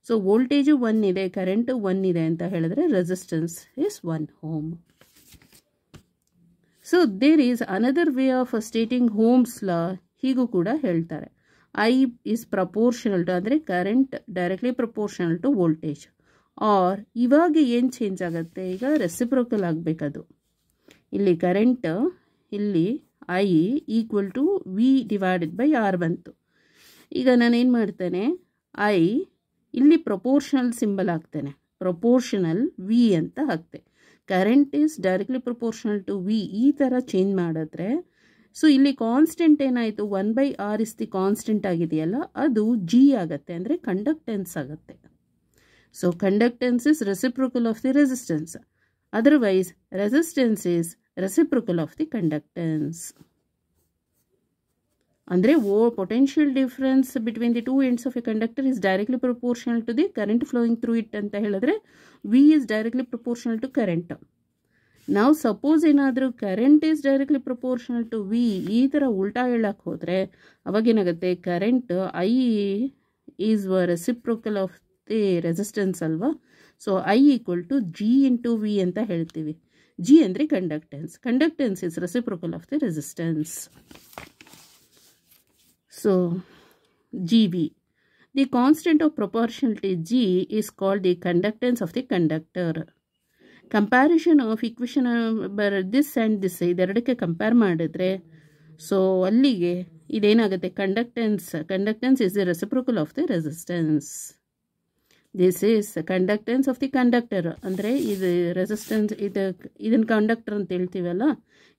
So voltage 1 ಇದೆ, ಕರೆಂಟು 1 ಇದೆ ಅಂತ ಹೇಳಿದ್ರೆ resistance is 1 ohm. So there is another way of stating Ohm's law. ಹೀಗೂ ಕೂಡ ಹೇಳ್ತಾರೆ, ಐ ಈಸ್ ಪ್ರಪೋರ್ಷನಲ್ ಟು ಅಂದರೆ current directly proportional to voltage. R ಇವಾಗ ಏನು ಚೇಂಜ್ ಆಗುತ್ತೆ, ಈಗ ರೆಸಿಪ್ರೋಕಲ್ ಆಗಬೇಕದು. ಇಲ್ಲಿ ಕರೆಂಟ್ ಇಲ್ಲಿ I equal to V divided by R ಬಂತು. ಈಗ ನಾನೇನು ಮಾಡ್ತೇನೆ, ಐ ಇಲ್ಲಿ ಪ್ರಪೋರ್ಷನಲ್ ಸಿಂಬಲ್ ಹಾಕ್ತೇನೆ, ಪ್ರಪೋರ್ಷನಲ್ ವಿ ಅಂತ ಹಾಕ್ತೆ. Current is directly proportional to V ಈ ಥರ ಚೇಂಜ್ ಮಾಡಿದ್ರೆ ಸೊ ಇಲ್ಲಿ ಕಾನ್ಸ್ಟೆಂಟ್ ಏನಾಯಿತು, 1/r ಇಸ್ ದಿ ಕಾನ್ಸ್ಟೆಂಟ್ ಆಗಿದೆಯಲ್ಲ ಅದು ಜಿ ಆಗುತ್ತೆ, ಅಂದರೆ ಕಂಡಕ್ಟೆನ್ಸ್ ಆಗುತ್ತೆ. So conductance is reciprocal of the resistance. Otherwise resistance is reciprocal of the conductance. ಅಂದರೆ potential difference between the 2 ends of a conductor is directly proportional to the current flowing through it ಅಂತ ಹೇಳಿದ್ರೆ V is directly proportional to current. ನಾವು ಸಪೋಸ್ ಏನಾದರೂ current is directly proportional to V ಈ ಥರ ಉಲ್ಟಾ ಹೇಳಕ್ಕೆ ಹೋದರೆ ಅವಾಗೇನಾಗುತ್ತೆ, current I is reciprocal of the resistance ಅಲ್ವಾ. So I equal to G into V ಅಂತ ಹೇಳ್ತೀವಿ. ಜಿ ಅಂದರೆ conductance, conductance is reciprocal of the resistance. So Gv, the constant of proportionality G is called the conductance of the conductor. Comparison of equation number this and this ಇದೆರಡಕ್ಕೆ ಕಂಪೇರ್ ಮಾಡಿದ್ರೆ ಸೊ ಅಲ್ಲಿಗೆ ಇದೇನಾಗುತ್ತೆ, conductance is the reciprocal of the resistance. This is conductance of the conductor. ಅಂದರೆ ಇದು ರೆಸಿಸ್ಟೆನ್ಸ್, ಇದನ್ನು ಕಂಡಕ್ಟರ್ ಅಂತ ಹೇಳ್ತೀವಲ್ಲ,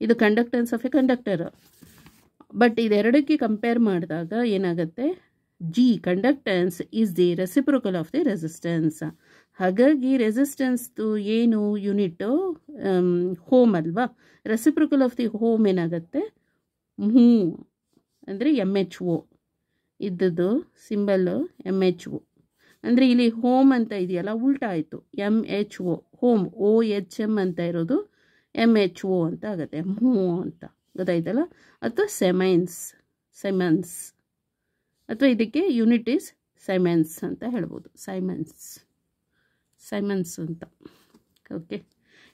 ಇದು conductance of a conductor. But ಇದೆರಡಕ್ಕೆ ಕಂಪೇರ್ ಮಾಡಿದಾಗ ಏನಾಗುತ್ತೆ, G conductance is the reciprocal of the resistance. ಹಾಗಾಗಿ ರೆಸಿಸ್ಟೆನ್ಸ್ದು ಏನು ಯೂನಿಟ್ಟು ಹೋಮ್ ಅಲ್ವಾ, ರೆಸಿಪ್ರೋಕಲ್ ಆಫ್ ದಿ ಹೋಮ್ ಏನಾಗುತ್ತೆ, ಮೂ ಅಂದರೆ MHO. ಇದ್ದದ್ದು ಸಿಂಬಲ್ಲು MHO. ಅಂದರೆ ಇಲ್ಲಿ ಹೋಮ್ ಅಂತ ಇದೆಯಲ್ಲ ಉಲ್ಟಾ ಆಯಿತು, MHO ಹೋಮ್ OHM ಅಂತ ಇರೋದು MHO ಅಂತ ಆಗುತ್ತೆ, ಮೂ ಅಂತ ಗೊತ್ತಾಯ್ತಲ್ಲ. ಅಥವಾ ಸೈಮನ್ಸ್ ಅಥವಾ ಇದಕ್ಕೆ ಯೂನಿಟ್ ಈಸ್ ಸೈಮನ್ಸ್ ಅಂತ ಹೇಳ್ಬೋದು, ಸೈಮನ್ಸ್ ಅಂತ. Okay,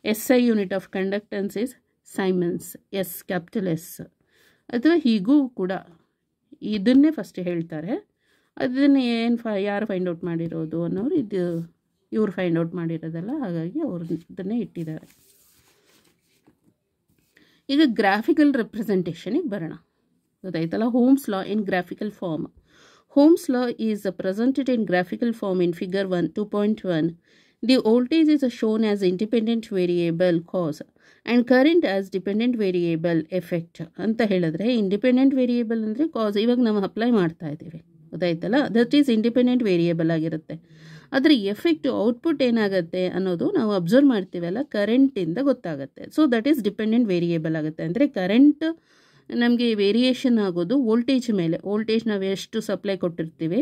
SI unit of conductance is siemens, S capital S. ಅಥವಾ ಹೀಗೂ ಕೂಡ ಇದನ್ನೇ ಫಸ್ಟ್ ಹೇಳ್ತಾರೆ, ಅದನ್ನು ಯಾರು ಫೈಂಡ್ ಔಟ್ ಮಾಡಿರೋದು ಅನ್ನೋರು ಇವ್ರು ಫೈಂಡ್ ಔಟ್ ಮಾಡಿರೋದಲ್ಲ, ಹಾಗಾಗಿ ಅವ್ರು ಇದನ್ನೇ ಇಟ್ಟಿದ್ದಾರೆ. ಈಗ ಗ್ರಾಫಿಕಲ್ ರೆಪ್ರೆಸೆಂಟೇಷನಿಗೆ ಬರೋಣ, ಗೊತ್ತಾಯ್ತಲ್ಲ. Ohm's law in graphical form. Ohm's law is presented in graphical form in figure 2.1. The voltage is shown as independent variable cause and current as dependent variable effect ಅಂತ ಹೇಳಿದ್ರೆ, ಇಂಡಿಪೆಂಡೆಂಟ್ ವೇರಿಯೇಬಲ್ ಅಂದರೆ ಕಾಸ್ ಇವಾಗ ನಾವು ಅಪ್ಲೈ ಮಾಡ್ತಾ ಇದ್ದೀವಿ, ಗೊತ್ತಾಯ್ತಲ್ಲ, ದಟ್ ಈಸ್ ಇಂಡಿಪೆಂಡೆಂಟ್ ವೇರಿಯೇಬಲ್ ಆಗಿರುತ್ತೆ. ಅದರ ಎಫೆಕ್ಟ್ ಔಟ್ಪುಟ್ ಏನಾಗುತ್ತೆ ಅನ್ನೋದು ನಾವು ಅಬ್ಸರ್ವ್ ಮಾಡ್ತೀವಲ್ಲ ಕರೆಂಟಿಂದ ಗೊತ್ತಾಗುತ್ತೆ. So that is dependent variable ಆಗುತ್ತೆ. ಅಂದರೆ ಕರೆಂಟ್ ನಮಗೆ ವೇರಿಯೇಷನ್ ಆಗೋದು ವೋಲ್ಟೇಜ್ ಮೇಲೆ. ವೋಲ್ಟೇಜ್ ನಾವು ಎಷ್ಟು ಸಪ್ಲೈ ಕೊಟ್ಟಿರ್ತೀವಿ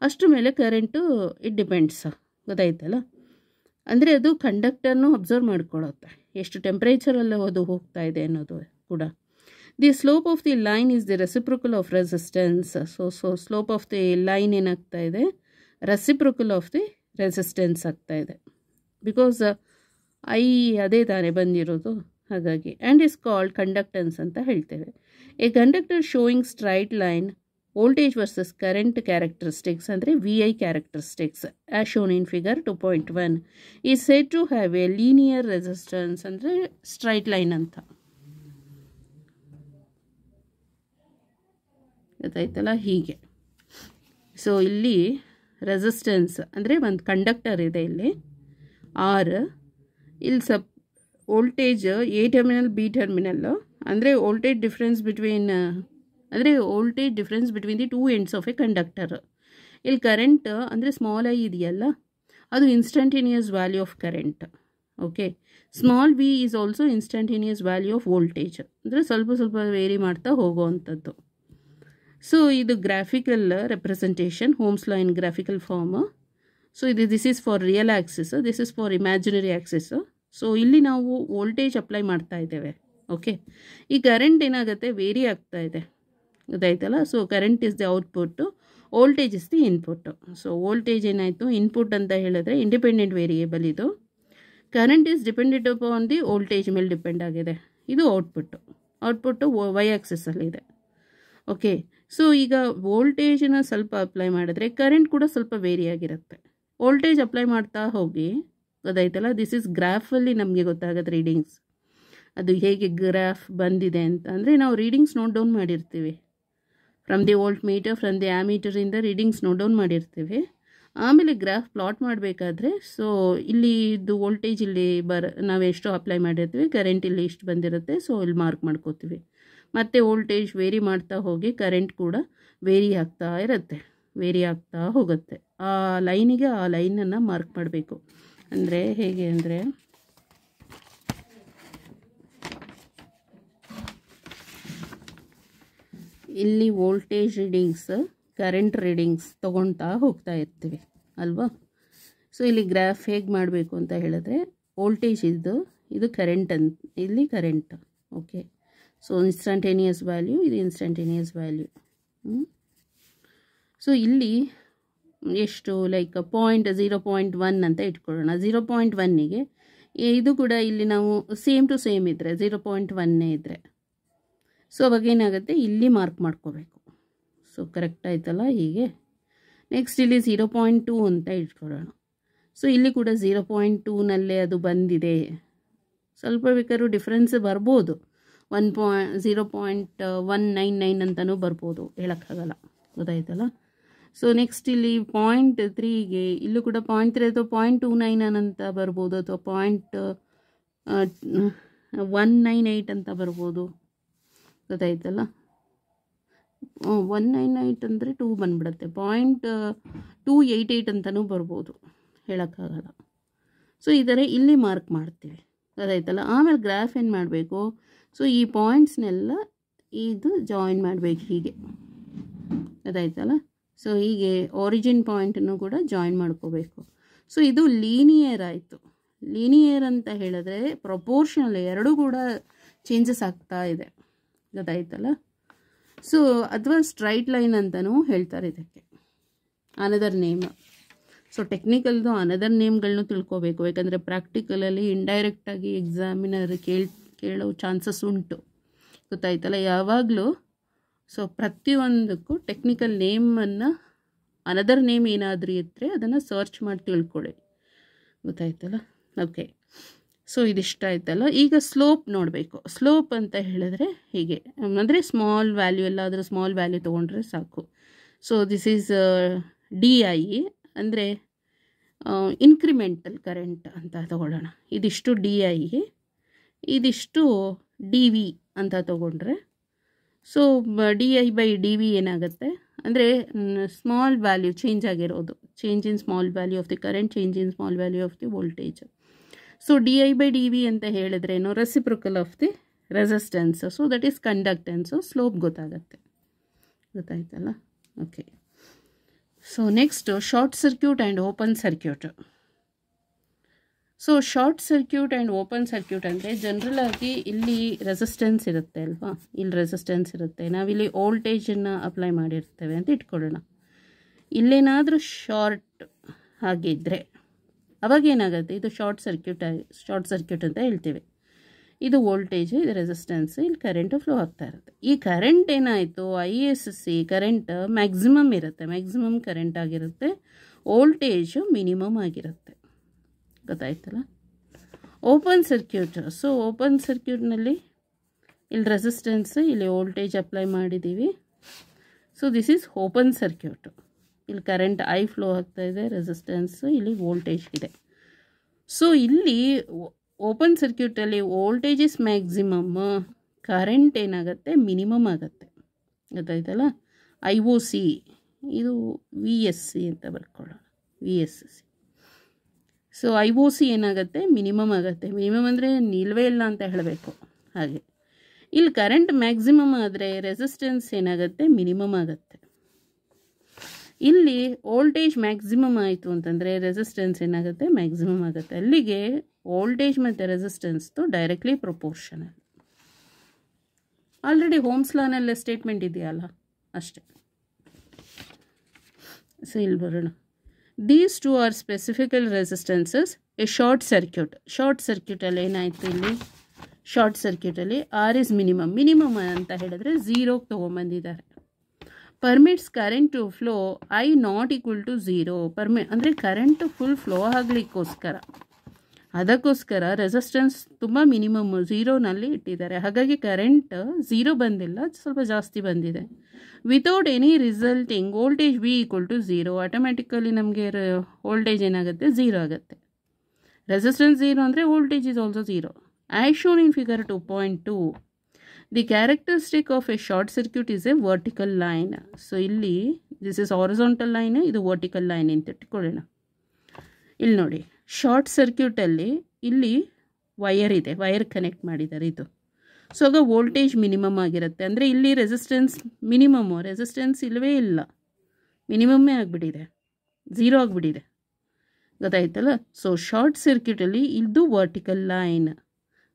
ಅಷ್ಟು ಮೇಲೆ ಕರೆಂಟು ಇಟ್ ಡಿಪೆಂಡ್ಸ್. ಗೊತ್ತಾಯ್ತಲ್ಲ? ಅಂದರೆ ಅದು ಕಂಡಕ್ಟರ್ನು ಅಬ್ಸರ್ವ್ ಮಾಡ್ಕೊಳ್ಳುತ್ತೆ ಎಷ್ಟು ಟೆಂಪ್ರೇಚರಲ್ಲಿ ಅದು ಹೋಗ್ತಾ ಇದೆ ಅನ್ನೋದು ಕೂಡ. The slope of the line is the reciprocal of resistance. So slope of the line ಏನಾಗ್ತಾ ಇದೆ, ರೆಸಿಪ್ರೋಕಲ್ ಆಫ್ ದಿ ರೆಸಿಸ್ಟೆನ್ಸ್ ಆಗ್ತಾ ಇದೆ. ಬಿಕಾಸ್ ಐ ಅದೇ ತಾನೇ ಬಂದಿರೋದು, ಹಾಗಾಗಿ. ಆ್ಯಂಡ್ ಇಸ್ ಕಾಲ್ಡ್ ಕಂಡಕ್ಟೆನ್ಸ್ ಅಂತ ಹೇಳ್ತೇವೆ. A conductor showing straight line voltage versus current characteristics ಅಂದರೆ VI characteristics as shown in figure 2.1 is said to have a linear resistance ಅಂದರೆ ಸ್ಟ್ರೈಟ್ ಲೈನ್ ಅಂತ. ಗೊತ್ತಾಯ್ತಲ್ಲ? ಹೀಗೆ. ಸೊ ಇಲ್ಲಿ ರೆಸಿಸ್ಟೆನ್ಸ್ ಅಂದರೆ ಒಂದು ಕಂಡಕ್ಟರ್ ಇದೆ ಇಲ್ಲಿ ಆರ್. ಇಲ್ಲಿ voltage A terminal B terminal ಅಂದರೆ voltage difference between the two ends of a conductor. ಇಲ್ಲಿ ಕರೆಂಟ್ ಅಂದರೆ ಸ್ಮಾಲ್ ಐ ಇದೆಯಲ್ಲ ಅದು instantaneous value of current. Okay, small V is also instantaneous value of voltage. ಅಂದರೆ ಸ್ವಲ್ಪ ಸ್ವಲ್ಪ ವೇರಿ ಮಾಡ್ತಾ ಹೋಗುವಂಥದ್ದು. ಸೊ ಇದು graphical representation, Ohm's law in graphical form. So this is for real axis, this is for imaginary axis. So ಇಲ್ಲಿ ನಾವು ವೋಲ್ಟೇಜ್ ಅಪ್ಲೈ ಮಾಡ್ತಾ ಇದ್ದೇವೆ. ಓಕೆ, ಈ ಕರೆಂಟ್ ಏನಾಗುತ್ತೆ ವೇರಿ ಆಗ್ತಾ ಇದೆ. ಗೊತ್ತಾಯ್ತಲ್ಲ? So current is the output, voltage is the input. So voltage ಏನಾಯಿತು ಇನ್ಪುಟ್ ಅಂತ ಹೇಳಿದ್ರೆ ಇಂಡಿಪೆಂಡೆಂಟ್ ವೇರಿಯೇಬಲ್ ಇದು. Current is dependent upon the voltage ಮೇಲೆ ಡಿಪೆಂಡ್ ಆಗಿದೆ. ಇದು ಔಟ್ಪುಟ್ಟು ವೈ ಆಕ್ಸಿಸಲ್ಲಿ ಇದೆ. ಓಕೆ, ಸೊ ಈಗ ವೋಲ್ಟೇಜನ್ನ ಸ್ವಲ್ಪ ಅಪ್ಲೈ ಮಾಡಿದ್ರೆ ಕರೆಂಟ್ ಕೂಡ ಸ್ವಲ್ಪ ವೇರಿ ಆಗಿರುತ್ತೆ. ವೋಲ್ಟೇಜ್ ಅಪ್ಲೈ ಮಾಡ್ತಾ ಹೋಗಿ, ಗೊತ್ತಾಯ್ತಲ್ಲ? ದಿಸ್ ಇಸ್ ಗ್ರಾಫಲ್ಲಿ ನಮಗೆ ಗೊತ್ತಾಗುತ್ತೆ ರೀಡಿಂಗ್ಸ್. ಅದು ಹೇಗೆ ಗ್ರಾಫ್ ಬಂದಿದೆ ಅಂತ ಅಂದರೆ ನಾವು ರೀಡಿಂಗ್ಸ್ ನೋಟ್ ಡೌನ್ ಮಾಡಿರ್ತೀವಿ. From the voltmeter, from the ಆಮೀಟರಿಂದ ರೀಡಿಂಗ್ಸ್ ನೋಟ್ ಡೌನ್ ಮಾಡಿರ್ತೀವಿ. ಆಮೇಲೆ ಗ್ರಾಫ್ ಪ್ಲಾಟ್ ಮಾಡಬೇಕಾದ್ರೆ ಸೊ ಇಲ್ಲಿ ಇದು ವೋಲ್ಟೇಜ್ ಇಲ್ಲಿ ನಾವು ಎಷ್ಟು ಅಪ್ಲೈ ಮಾಡಿರ್ತೀವಿ, ಕರೆಂಟ್ ಇಲ್ಲಿ ಇಷ್ಟು ಬಂದಿರುತ್ತೆ. ಸೊ ಇಲ್ಲಿ ಮಾರ್ಕ್ ಮಾಡ್ಕೋತೀವಿ. ಮತ್ತು ವೋಲ್ಟೇಜ್ ವೇರಿ ಮಾಡ್ತಾ ಹೋಗಿ ಕರೆಂಟ್ ಕೂಡ ವೇರಿ ಆಗ್ತಾ ಇರುತ್ತೆ, ವೇರಿ ಆಗ್ತಾ ಹೋಗುತ್ತೆ. ಆ ಲೈನಿಗೆ ಆ ಲೈನನ್ನು ಮಾರ್ಕ್ ಮಾಡಬೇಕು. ಅಂದರೆ ಹೇಗೆ ಅಂದರೆ ಇಲ್ಲಿ ವೋಲ್ಟೇಜ್ ರೀಡಿಂಗ್ಸ್, ಕರೆಂಟ್ ರೀಡಿಂಗ್ಸ್ ತೊಗೊಳ್ತಾ ಹೋಗ್ತಾ ಇರ್ತೀವಿ ಅಲ್ವಾ? ಸೊ ಇಲ್ಲಿ ಗ್ರಾಫ್ ಹೇಗೆ ಮಾಡಬೇಕು ಅಂತ ಹೇಳಿದ್ರೆ ವೋಲ್ಟೇಜ್ ಇದು ಕರೆಂಟ್ ಅಂತ, ಇಲ್ಲಿ current. Okay, so instantaneous value, ಇದು ಇನ್ಸ್ಟಂಟೇನಿಯಸ್ ವ್ಯಾಲ್ಯೂ. ಸೊ ಇಲ್ಲಿ ಎಷ್ಟು ಲೈಕ್ 0.1 ಅಂತ ಇಟ್ಕೊಳ್ಳೋಣ. 0.1ಗೆ ಇದು ಕೂಡ ಇಲ್ಲಿ ನಾವು ಸೇಮ್ ಟು ಸೇಮ್ ಇದ್ದರೆ 0.1 ಇದ್ದರೆ ಸೊ ಅವಾಗ ಏನಾಗುತ್ತೆ ಇಲ್ಲಿ ಮಾರ್ಕ್ ಮಾಡ್ಕೋಬೇಕು. ಸೊ ಕರೆಕ್ಟ್ ಆಯ್ತಲ್ಲ? ಹೀಗೆ. ನೆಕ್ಸ್ಟ್ ಇಲ್ಲಿ 0.2 ಅಂತ ಇಟ್ಕೊಳ್ಳೋಣ. ಸೊ ಇಲ್ಲಿ ಕೂಡ 0.2ನಲ್ಲೇ ಅದು ಬಂದಿದೆ. ಸ್ವಲ್ಪ ಬೇಕಾದ್ರೂ ಡಿಫ್ರೆನ್ಸ್ ಬರ್ಬೋದು, 0.199 ಅಂತಲೂ ಬರ್ಬೋದು, ಹೇಳೋಕ್ಕಾಗಲ್ಲ. ಗೊತ್ತಾಯ್ತಲ್ಲ? ಸೊ ನೆಕ್ಸ್ಟ್ ಇಲ್ಲಿ 0.3ಗೆ ಇಲ್ಲೂ ಕೂಡ 0.3 ಅಥವಾ 0.29 ಅಂತ ಬರ್ಬೋದು, ಅಥವಾ 0.198 ಅಂತ ಬರ್ಬೋದು. ಗೊತ್ತಾಯ್ತಲ್ಲ? 198 ಅಂದರೆ 2 ಬಂದುಬಿಡುತ್ತೆ. 0.288 ಅಂತಲೂ ಬರ್ಬೋದು, ಹೇಳೋಕ್ಕಾಗಲ್ಲ. ಸೊ ಈ ಥರ ಇಲ್ಲಿ ಮಾರ್ಕ್ ಮಾಡ್ತೀವಿ. ಗೊತ್ತಾಯ್ತಲ್ಲ? ಆಮೇಲೆ ಗ್ರಾಫ್ ಏನು ಮಾಡಬೇಕು, ಸೊ ಈ ಪಾಯಿಂಟ್ಸ್ನೆಲ್ಲ ಇದು ಜಾಯಿನ್ ಮಾಡಬೇಕು ಹೀಗೆ. ಗೊತ್ತಾಯ್ತಲ್ಲ? ಸೊ ಹೀಗೆ ಆರಿಜಿನ್ ಪಾಯಿಂಟನ್ನು ಕೂಡ ಜಾಯಿನ್ ಮಾಡ್ಕೋಬೇಕು. ಸೊ ಇದು ಲೀನಿಯರ್ ಆಯಿತು. ಲೀನಿಯರ್ ಅಂತ ಹೇಳಿದ್ರೆ ಪ್ರಪೋರ್ಷನಲ್, ಎರಡೂ ಕೂಡ ಚೇಂಜಸ್ ಆಗ್ತಾ ಇದೆ. ಗೊತ್ತಾಯ್ತಲ್ಲ? ಸೊ ಅಥವಾ ಸ್ಟ್ರೈಟ್ ಲೈನ್ ಅಂತಲೂ ಹೇಳ್ತಾರೆ ಇದಕ್ಕೆ, ಅನದರ್ ನೇಮ್. ಸೊ ಟೆಕ್ನಿಕಲ್ದು ಅನದರ್ ನೇಮ್ಗಳನ್ನೂ ತಿಳ್ಕೋಬೇಕು, ಯಾಕಂದರೆ ಪ್ರಾಕ್ಟಿಕಲಲ್ಲಿ ಇಂಡೈರೆಕ್ಟಾಗಿ ಎಕ್ಸಾಮಿನರ್ ಕೇಳೋ ಚಾನ್ಸಸ್ ಉಂಟು. ಗೊತ್ತಾಯ್ತಲ್ಲ? ಯಾವಾಗಲೂ ಸೊ ಪ್ರತಿಯೊಂದಕ್ಕೂ ಟೆಕ್ನಿಕಲ್ ನೇಮನ್ನು, ಅನದರ್ ನೇಮ್ ಏನಾದರೂ ಇದ್ದರೆ ಅದನ್ನು ಸರ್ಚ್ ಮಾಡಿ ತಿಳ್ಕೊಳ್ಳಿ. ಗೊತ್ತಾಯ್ತಲ್ಲ? ಓಕೆ, ಸೊ ಇದಿಷ್ಟ ಆಯ್ತಲ್ಲ. ಈಗ ಸ್ಲೋಪ್ ನೋಡಬೇಕು. ಸ್ಲೋಪ್ ಅಂತ ಹೇಳಿದ್ರೆ ಹೀಗೆ, ಅಂದರೆ ಸ್ಮಾಲ್ ವ್ಯಾಲ್ಯೂ, ಎಲ್ಲಾದರೂ ಸ್ಮಾಲ್ ವ್ಯಾಲ್ಯೂ ತೊಗೊಂಡ್ರೆ ಸಾಕು. ಸೊ ದಿಸ್ ಈಸ್ DI ಅಂದರೆ ಇನ್ಕ್ರಿಮೆಂಟಲ್ ಕರೆಂಟ್ ಅಂತ ತಗೊಳ್ಳೋಣ. ಇದಿಷ್ಟು DI, ಇದಿಷ್ಟು DV ಅಂತ ತಗೊಂಡ್ರೆ ಸೊ DI/DV ಏನಾಗುತ್ತೆ ಅಂದರೆ ಸ್ಮಾಲ್ ವ್ಯಾಲ್ಯೂ ಚೇಂಜ್ ಆಗಿರೋದು, change in small value of the current, change in small value of the voltage. So di/dv ಅಂತ ಹೇಳಿದ್ರೇನು, reciprocal of the resistance. So that is conductance, slope ಗೊತ್ತಾಗತ್ತೆ. ಗೊತ್ತಾಯ್ತಲ್ಲ? Okay. So next short circuit and open circuit. So short circuit and open circuit ಅಂದರೆ ಜನರಲ್ ಆಗಿ ಇಲ್ಲಿ ರೆಸಿಸ್ಟೆನ್ಸ್ ಇರುತ್ತೆ ಅಲ್ವಾ, ಇಲ್ಲಿ ರೆಸಿಸ್ಟೆನ್ಸ್ ಇರುತ್ತೆ, ನಾವಿಲ್ಲಿ ವೋಲ್ಟೇಜನ್ನು ಅಪ್ಲೈ ಮಾಡಿರ್ತೇವೆ ಅಂತ ಇಟ್ಕೊಳ್ಳೋಣ. ಇಲ್ಲೇನಾದರೂ ಶಾರ್ಟ್ ಆಗಿದ್ದರೆ ಅವಾಗೇನಾಗುತ್ತೆ, ಇದು ಶಾರ್ಟ್ ಸರ್ಕ್ಯೂಟ್ ಅಂತ ಹೇಳ್ತೀವಿ. ಇದು ವೋಲ್ಟೇಜ್, ಇದು ರೆಸಿಸ್ಟೆನ್ಸ್, ಇಲ್ಲಿ ಕರೆಂಟು ಫ್ಲೋ ಆಗ್ತಾ ಇರುತ್ತೆ. ಈ ಕರೆಂಟ್ ಏನಾಯಿತು, ISC ಕರೆಂಟ್ ಮ್ಯಾಕ್ಸಿಮಮ್ ಇರುತ್ತೆ, ಮ್ಯಾಕ್ಸಿಮಮ್ ಕರೆಂಟ್ ಆಗಿರುತ್ತೆ, ವೋಲ್ಟೇಜು ಮಿನಿಮಮ್ ಆಗಿರುತ್ತೆ. ಗೊತ್ತಾಯ್ತಲ್ಲ? Open circuit. ಸೊ ಓಪನ್ ಸರ್ಕ್ಯೂಟ್ನಲ್ಲಿ ಇಲ್ಲಿ ರೆಸಿಸ್ಟೆನ್ಸ್, ಇಲ್ಲಿ ವೋಲ್ಟೇಜ್ ಅಪ್ಲೈ ಮಾಡಿದ್ದೀವಿ. So this is open circuit. ಇಲ್ಲಿ ಕರೆಂಟ್ ಐ ಫ್ಲೋ ಆಗ್ತಾ ಇದೆ, ರೆಸಿಸ್ಟೆನ್ಸ್, ಇಲ್ಲಿ ವೋಲ್ಟೇಜ್ ಇದೆ. ಸೊ ಇಲ್ಲಿ ಓಪನ್ ಸರ್ಕ್ಯೂಟಲ್ಲಿ ವೋಲ್ಟೇಜ್ ಇಸ್ ಮ್ಯಾಕ್ಸಿಮಮ್, ಕರೆಂಟ್ ಏನಾಗುತ್ತೆ, ಮಿನಿಮಮ್ ಆಗುತ್ತೆ. ಗೊತ್ತಾಯ್ತಲ್ಲ? IOC, ಇದು VSC ಅಂತ ಬರ್ಕೊಳ್ಳೋಣ, VSC. ಸೊ IOC ಏನಾಗುತ್ತೆ, ಮಿನಿಮಮ್ ಆಗುತ್ತೆ. ಮಿನಿಮಮ್ ಅಂದರೆ ನಿಲ್ವೇ ಇಲ್ಲ ಅಂತ ಹೇಳಬೇಕು. ಹಾಗೆ ಇಲ್ಲಿ ಕರೆಂಟ್ ಮ್ಯಾಕ್ಸಿಮಮ್ ಆದರೆ ರೆಸಿಸ್ಟೆನ್ಸ್ ಏನಾಗುತ್ತೆ, ಮಿನಿಮಮ್ ಆಗುತ್ತೆ. ಇಲ್ಲಿ ವೋಲ್ಟೇಜ್ ಮ್ಯಾಕ್ಸಿಮಮ್ ಆಯಿತು ಅಂತಂದರೆ ರೆಸಿಸ್ಟೆನ್ಸ್ ಏನಾಗುತ್ತೆ, ಮ್ಯಾಕ್ಸಿಮಮ್ ಆಗುತ್ತೆ. ಅಲ್ಲಿಗೆ ವೋಲ್ಟೇಜ್ ಮತ್ತು ರೆಸಿಸ್ಟೆನ್ಸ್ದು ಡೈರೆಕ್ಟ್ಲಿ ಪ್ರೊಪೋರ್ಷನಲ್. ಆಲ್ರೆಡಿ ಹೋಮ್ಸ್ ಲಾನಲ್ಲೇ ಸ್ಟೇಟ್ಮೆಂಟ್ ಇದೆಯಲ್ಲ, ಅಷ್ಟೇ. ಸೊ ಇಲ್ಲಿ ಬರೋಣ. These two are specifical resistances. A short ಸರ್ಕ್ಯೂಟಲ್ಲಿ ಏನಾಯಿತು, ಇಲ್ಲಿ ಶಾರ್ಟ್ ಸರ್ಕ್ಯೂಟಲ್ಲಿ R is ಮಿನಿಮಮ್ ಅಂತ ಹೇಳಿದ್ರೆ 0ಗೆ ತೊಗೊಂಬಂದಿದ್ದಾರೆ. Permits current to flow I not equal to 0. ಅಂದರೆ ಕರೆಂಟು ಫುಲ್ ಫ್ಲೋ ಆಗಲಿಕ್ಕೋಸ್ಕರ, ಅದಕ್ಕೋಸ್ಕರ ರೆಸಿಸ್ಟೆನ್ಸ್ ತುಂಬ ಮಿನಿಮಮ್ 0ನಲ್ಲಿ ಇಟ್ಟಿದ್ದಾರೆ. ಹಾಗಾಗಿ ಕರೆಂಟ್ 0 ಬಂದಿಲ್ಲ, ಸ್ವಲ್ಪ ಜಾಸ್ತಿ ಬಂದಿದೆ. Without any resulting voltage V equal to 0. Automatically ನಮಗೆ ವೋಲ್ಟೇಜ್ ಏನಾಗುತ್ತೆ, 0 ಆಗುತ್ತೆ. ರೆಸಿಸ್ಟೆನ್ಸ್ 0 ಅಂದರೆ voltage is also 0. As shown in figure 2.2, the characteristic of a short circuit is A vertical line. So ಇಲ್ಲಿ ದಿಸ್ ಇಸ್ ಹಾರಿಜಾಂಟಲ್ ಲೈನ್, ಇದು ವರ್ಟಿಕಲ್ ಲೈನ್ ಅಂತ ಇಟ್ಕೊಳ್ಳೋಣ. ಇಲ್ಲಿ ನೋಡಿ, ಶಾರ್ಟ್ ಸರ್ಕ್ಯೂಟಲ್ಲಿ ಇಲ್ಲಿ ವಯರ್ ಇದೆ, ವಯರ್ ಕನೆಕ್ಟ್ ಮಾಡಿದ್ದಾರೆ ಇದು. ಸೊ ಆಗ ವೋಲ್ಟೇಜ್ ಮಿನಿಮಮ್ ಆಗಿರುತ್ತೆ. ಅಂದರೆ ಇಲ್ಲಿ ರೆಸಿಸ್ಟೆನ್ಸ್ ಮಿನಿಮಮ್ಮು, ರೆಸಿಸ್ಟೆನ್ಸ್ ಇಲ್ಲವೇ ಇಲ್ಲ, ಮಿನಿಮಮ್ಮೇ ಆಗಿಬಿಟ್ಟಿದೆ, 0 ಆಗಿಬಿಟ್ಟಿದೆ. ಗೊತ್ತಾಯ್ತಲ್ಲ? ಸೊ ಶಾರ್ಟ್ ಸರ್ಕ್ಯೂಟಲ್ಲಿ ಇದು ವರ್ಟಿಕಲ್ ಲೈನ್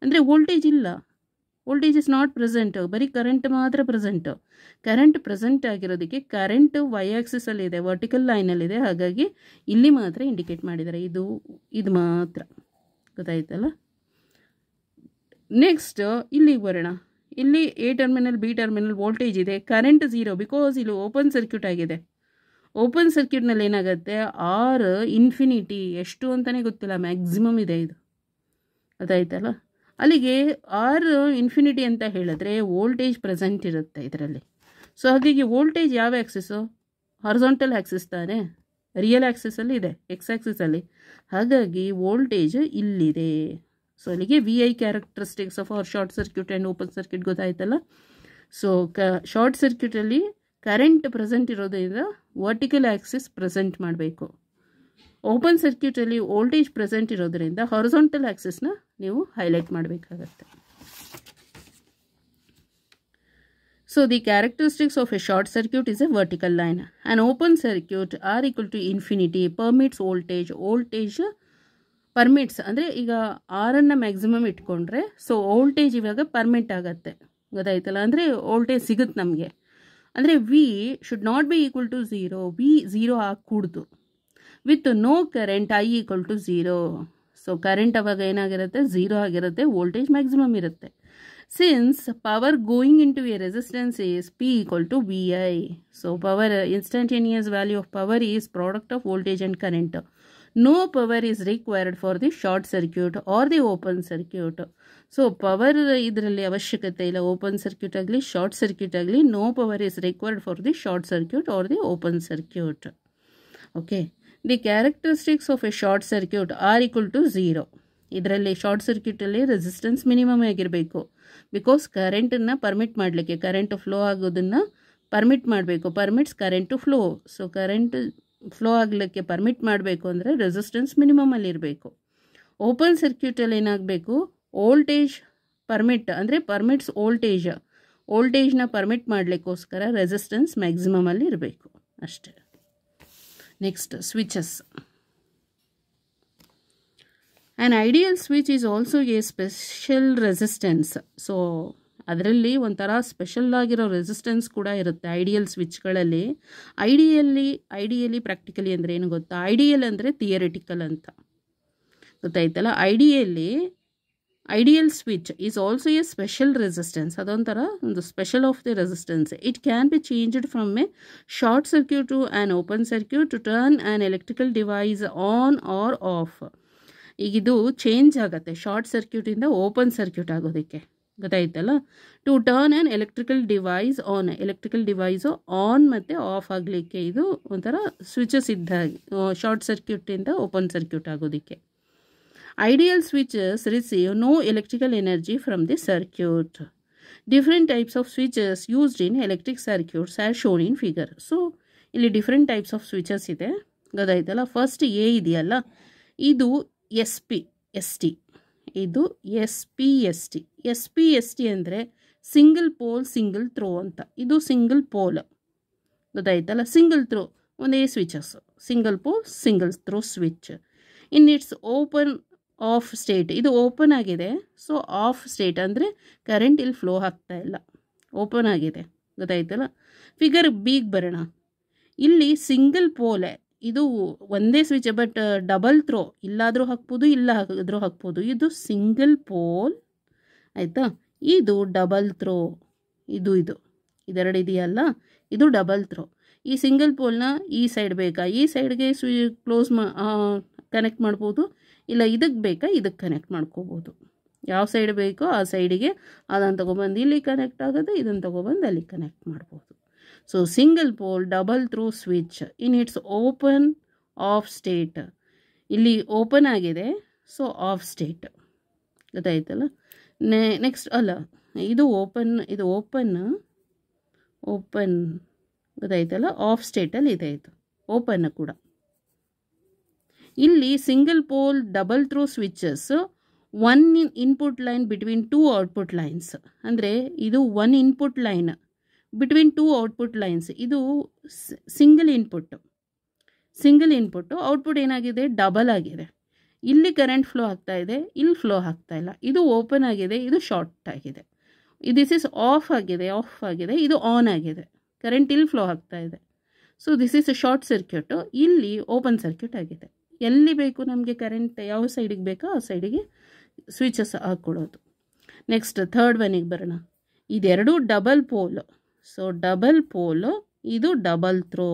ಅಂದರೆ ವೋಲ್ಟೇಜ್ ಇಲ್ಲ, ವೋಲ್ಟೇಜ್ ಇಸ್ ನಾಟ್ ಪ್ರೆಸೆಂಟ್, ಬರೀ ಕರೆಂಟ್ ಮಾತ್ರ ಪ್ರೆಸೆಂಟು. ಕರೆಂಟ್ ಪ್ರೆಸೆಂಟ್ ಆಗಿರೋದಕ್ಕೆ ಕರೆಂಟ್ ವೈ ಆಕ್ಸಿಸಲ್ಲಿದೆ, ವರ್ಟಿಕಲ್ ಲೈನಲ್ಲಿದೆ. ಹಾಗಾಗಿ ಇಲ್ಲಿ ಮಾತ್ರ ಇಂಡಿಕೇಟ್ ಮಾಡಿದ್ದಾರೆ, ಇದು ಮಾತ್ರ. ಗೊತ್ತಾಯ್ತಲ್ಲ? ನೆಕ್ಸ್ಟ್ ಇಲ್ಲಿಗೆ ಬರೋಣ. ಇಲ್ಲಿ A terminal B terminal voltage ಇದೆ, ಕರೆಂಟ್ 0 ಬಿಕಾಸ್ ಇಲ್ಲಿ ಓಪನ್ ಸರ್ಕ್ಯೂಟ್ ಆಗಿದೆ. ಓಪನ್ ಸರ್ಕ್ಯೂಟ್ನಲ್ಲಿ ಏನಾಗುತ್ತೆ, R ಇನ್ಫಿನಿಟಿ ಎಷ್ಟು ಅಂತಲೇ ಗೊತ್ತಿಲ್ಲ, ಮ್ಯಾಕ್ಸಿಮಮ್ ಇದೆ ಇದು. ಗೊತ್ತಾಯ್ತಲ್ಲ? ಅಲ್ಲಿಗೆ R ಇನ್ಫಿನಿಟಿ ಅಂತ ಹೇಳಿದ್ರೆ ವೋಲ್ಟೇಜ್ ಪ್ರೆಸೆಂಟ್ ಇರುತ್ತೆ ಇದರಲ್ಲಿ. ಸೊ ಹಾಗಾಗಿ ವೋಲ್ಟೇಜ್ ಯಾವ ಆ್ಯಕ್ಸಿಸು, ಹಾರಿಜಾಂಟಲ್ ಆ್ಯಕ್ಸಿಸ್ ತಾನೇ, ರಿಯಲ್ ಆ್ಯಕ್ಸಿಸಲ್ಲಿ ಇದೆ, ಎಕ್ಸ್ ಆ್ಯಕ್ಸಿಸಲ್ಲಿ. ಹಾಗಾಗಿ ವೋಲ್ಟೇಜ್ ಇಲ್ಲಿದೆ. ಸೊ ಅಲ್ಲಿಗೆ VI characteristics of our short circuit and open circuit ಗೊತ್ತಾಯ್ತಲ್ಲ. ಸೊ ಶಾರ್ಟ್ ಸರ್ಕ್ಯೂಟಲ್ಲಿ ಕರೆಂಟ್ ಪ್ರೆಸೆಂಟ್ ಇರೋದ್ರಿಂದ ವರ್ಟಿಕಲ್ ಆ್ಯಕ್ಸಿಸ್ ಪ್ರೆಸೆಂಟ್ ಮಾಡಬೇಕು. ಓಪನ್ ಸರ್ಕ್ಯೂಟಲ್ಲಿ ವೋಲ್ಟೇಜ್ ಪ್ರೆಸೆಂಟ್ ಇರೋದ್ರಿಂದ ಹಾರಿಜಾಂಟಲ್ ಆ್ಯಕ್ಸಿಸ್ನ ನೀವು ಹೈಲೈಟ್ ಮಾಡಬೇಕಾಗತ್ತೆ. So the characteristics of a short circuit is A vertical line. An open circuit R equal to infinity permits voltage permits ಅಂದರೆ ಈಗ ಆರನ್ನು ಮ್ಯಾಕ್ಸಿಮಮ್ ಇಟ್ಕೊಂಡ್ರೆ ಸೊ ವೋಲ್ಟೇಜ್ ಇವಾಗ ಪರ್ಮಿಟ್ ಆಗುತ್ತೆ. ಗೊತ್ತಾಯ್ತಲ್ಲ? ಅಂದರೆ ವೋಲ್ಟೇಜ್ ಸಿಗುತ್ತೆ ನಮಗೆ. ಅಂದರೆ V should not be equal to 0. V 0 ಆಗಕೂಡ್ದು. With no current I equal to 0. So current ಅವಾಗ ಏನಾಗಿರುತ್ತೆ, 0 ಆಗಿರುತ್ತೆ, ವೋಲ್ಟೇಜ್ ಮ್ಯಾಕ್ಸಿಮಮ್ ಇರುತ್ತೆ. Since power going in to a resistance is P equal to VI. So power, instantaneous value of power is product of voltage and current. No power is required for the short circuit or the open circuit. So power ಇದರಲ್ಲಿ ಅವಶ್ಯಕತೆ ಇಲ್ಲ. ಓಪನ್ ಸರ್ಕ್ಯೂಟ್ ಆಗಲಿ ಶಾರ್ಟ್ ಸರ್ಕ್ಯೂಟ್ ಆಗಲಿ no power is required for the short circuit or the open circuit. Okay, the characteristics of a short circuit R equal to 0. ಇದರಲ್ಲಿ ಶಾರ್ಟ್ ಸರ್ಕ್ಯೂಟಲ್ಲಿ ರೆಸಿಸ್ಟೆನ್ಸ್ ಮಿನಿಮಮ್ ಆಗಿರಬೇಕು. ಬಿಕಾಸ್ ಕರೆಂಟನ್ನು ಪರ್ಮಿಟ್ ಮಾಡಲಿಕ್ಕೆ, ಕರೆಂಟ್ ಫ್ಲೋ ಆಗೋದನ್ನು ಪರ್ಮಿಟ್ ಮಾಡಬೇಕು, permits current to flow. So current flow ಆಗಲಿಕ್ಕೆ ಪರ್ಮಿಟ್ ಮಾಡಬೇಕು ಅಂದರೆ ರೆಸಿಸ್ಟೆನ್ಸ್ ಮಿನಿಮಮಲ್ಲಿ ಇರಬೇಕು. ಓಪನ್ ಸರ್ಕ್ಯೂಟಲ್ಲಿ ಏನಾಗಬೇಕು, ವೋಲ್ಟೇಜ್ ಪರ್ಮಿಟ್ ಅಂದರೆ ಪರ್ಮಿಟ್ಸ್ ವೋಲ್ಟೇಜ್ನ ಪರ್ಮಿಟ್ ಮಾಡಲಿಕ್ಕೋಸ್ಕರ ರೆಸಿಸ್ಟೆನ್ಸ್ ಮ್ಯಾಕ್ಸಿಮಮಲ್ಲಿ ಇರಬೇಕು ಅಷ್ಟೇ. Next switches. An ideal switch is also a special resistance. So ಅದರಲ್ಲಿ ಒಂಥರ ಸ್ಪೆಷಲ್ ಆಗಿರೋ ರೆಸಿಸ್ಟೆನ್ಸ್ ಕೂಡ ಇರುತ್ತೆ ಐಡಿಯಲ್ ಸ್ವಿಚ್ಗಳಲ್ಲಿ. ಐಡಿಯಲಿ ಪ್ರಾಕ್ಟಿಕಲಿ ಅಂದರೆ ಏನು ಗೊತ್ತಾ, ಐಡಿಯಲ್ ಅಂದರೆ ಥಿಯರಿಟಿಕಲ್ ಅಂತ ಗೊತ್ತಾಯ್ತಲ್ಲ. Ideal switch is also a special resistance, ಅದೊಂಥರ ಒಂದು special of the resistance. It can be changed from a short circuit to an open circuit to turn an electrical device on or off. ಈಗ ಇದು ಚೇಂಜ್ ಆಗುತ್ತೆ ಶಾರ್ಟ್ ಸರ್ಕ್ಯೂಟಿಂದ ಓಪನ್ ಸರ್ಕ್ಯೂಟ್ ಆಗೋದಕ್ಕೆ, ಗೊತ್ತಾಯ್ತಲ್ಲ. To turn an electrical device on ಮತ್ತು ಆಫ್ ಆಗಲಿಕ್ಕೆ ಇದು ಒಂಥರ ಸ್ವಿಚಸ್ ಇದ್ದಾಗಿ, ಶಾರ್ಟ್ ಸರ್ಕ್ಯೂಟಿಂದ ಓಪನ್ ಸರ್ಕ್ಯೂಟ್ ಆಗೋದಕ್ಕೆ. Ideal switches receive no electrical energy from the circuit. Different types of switches used in electric circuits are shown in figure. So ಇಲ್ಲಿ ಡಿಫ್ರೆಂಟ್ ಟೈಪ್ಸ್ ಆಫ್ ಸ್ವಿಚಸ್ ಇದೆ, ಗೊತ್ತಾಯ್ತಲ್ಲ. ಫಸ್ಟ್ ಎ ಇದೆಯಲ್ಲ, ಇದು ಎಸ್ ಪಿ ಇದು ಎಸ್ ಪಿ ಎಸ್ ಟಿ ಅಂದರೆ ಸಿಂಗಲ್ ಪೋಲ್ ಸಿಂಗಲ್ ಥ್ರೋ ಅಂತ. ಇದು ಸಿಂಗಲ್ ಪೋಲ್, ಗೊತ್ತಾಯ್ತಲ್ಲ. ಸಿಂಗಲ್ ಥ್ರೋ ಒಂದೇ switches, single pole single throw switch. In its open off state, ಇದು ಓಪನ್ ಆಗಿದೆ. ಸೊ ಆಫ್ ಸ್ಟೇಟ್ ಅಂದರೆ ಕರೆಂಟ್ ಇಲ್ಲಿ ಫ್ಲೋ ಆಗ್ತಾ ಇಲ್ಲ, ಓಪನ್ ಆಗಿದೆ, ಗೊತ್ತಾಯ್ತಲ್ಲ. ಫಿಗರ್ ಬಿಗೆ ಬರೋಣ. ಇಲ್ಲಿ ಸಿಂಗಲ್ ಪೋಲೆ, ಇದು ಒಂದೇ ಸ್ವಿಚ್ ಬಟ್ ಡಬಲ್ ಥ್ರೋ, ಇಲ್ಲಾದರೂ ಹಾಕ್ಬೋದು ಇಲ್ಲಾದರೂ ಹಾಕ್ಬೋದು. ಇದು ಸಿಂಗಲ್ ಪೋಲ್ ಆಯಿತಾ, ಇದು ಡಬಲ್ ಥ್ರೋ, ಇದೆರಡು ಇದೆಯಲ್ಲ, ಇದು ಡಬಲ್ ಥ್ರೋ. ಈ ಸಿಂಗಲ್ ಪೋಲ್ನ ಈ ಸೈಡ್ ಬೇಕಾ ಈ ಸೈಡ್ಗೆ ಕನೆಕ್ಟ್ ಮಾಡ್ಬೋದು, ಇಲ್ಲ ಇದಕ್ಕೆ ಬೇಕಾ ಇದಕ್ಕೆ ಕನೆಕ್ಟ್ ಮಾಡ್ಕೋಬೋದು. ಯಾವ ಸೈಡ್ ಬೇಕೋ ಆ ಸೈಡಿಗೆ ಅದನ್ನು ತೊಗೊಬಂದು ಇಲ್ಲಿ ಕನೆಕ್ಟ್ ಆಗೋದು, ಇದನ್ನು ತೊಗೊಬಂದು ಅಲ್ಲಿ ಕನೆಕ್ಟ್ ಮಾಡ್ಬೋದು. So single pole double throw switch in its open off state. ಇಲ್ಲಿ ಓಪನ್ ಆಗಿದೆ, ಸೊ ಆಫ್ ಸ್ಟೇಟ್, ಗೊತ್ತಾಯ್ತಲ್ಲ. ನೆಕ್ಸ್ಟ್ ಅಲ್ಲ, ಇದು ಓಪನ್ ಗೊತ್ತಾಯ್ತಲ್ಲ, ಆಫ್ ಸ್ಟೇಟಲ್ಲಿ ಇದೆ, ಇದು ಓಪನ್ ಕೂಡ. ಇಲ್ಲಿ single pole double throw switches one input line between two output lines. ಅಂದರೆ ಇದು one input line between two output lines. ಇದು ಸಿಂಗಲ್ ಇನ್ಪುಟ್ಟು, ಔಟ್ಪುಟ್ ಏನಾಗಿದೆ, ಡಬಲ್ ಆಗಿದೆ. ಇಲ್ಲಿ ಕರೆಂಟ್ ಫ್ಲೋ ಆಗ್ತಾ ಇದೆ, ಇಲ್ಲಿ ಫ್ಲೋ ಆಗ್ತಾ ಇಲ್ಲ. ಇದು ಓಪನ್ ಆಗಿದೆ, ಇದು ಶಾರ್ಟ್ ಆಗಿದೆ. ದಿಸ್ ಇಸ್ ಆಫ್ ಆಗಿದೆ, ಇದು ಆನ್ ಆಗಿದೆ, ಕರೆಂಟ್ ಇಲ್ಲಿ ಫ್ಲೋ ಆಗ್ತಾ ಇದೆ. So this is short circuit, ಇಲ್ಲಿ ಓಪನ್ ಸರ್ಕ್ಯೂಟ್ ಆಗಿದೆ. ಎಲ್ಲಿ ಬೇಕು ನಮಗೆ ಕರೆಂಟ್ ಯಾವ ಸೈಡಿಗೆ ಬೇಕೋ ಆ ಸೈಡಿಗೆ ಸ್ವಿಚಸ್ ಹಾಕ್ಕೊಡೋದು. ನೆಕ್ಸ್ಟ್ ಥರ್ಡ್ ಒನ್ನಿಗೆ ಬರೋಣ. ಇದೆರಡು double pole. So double pole, ಇದು double throw,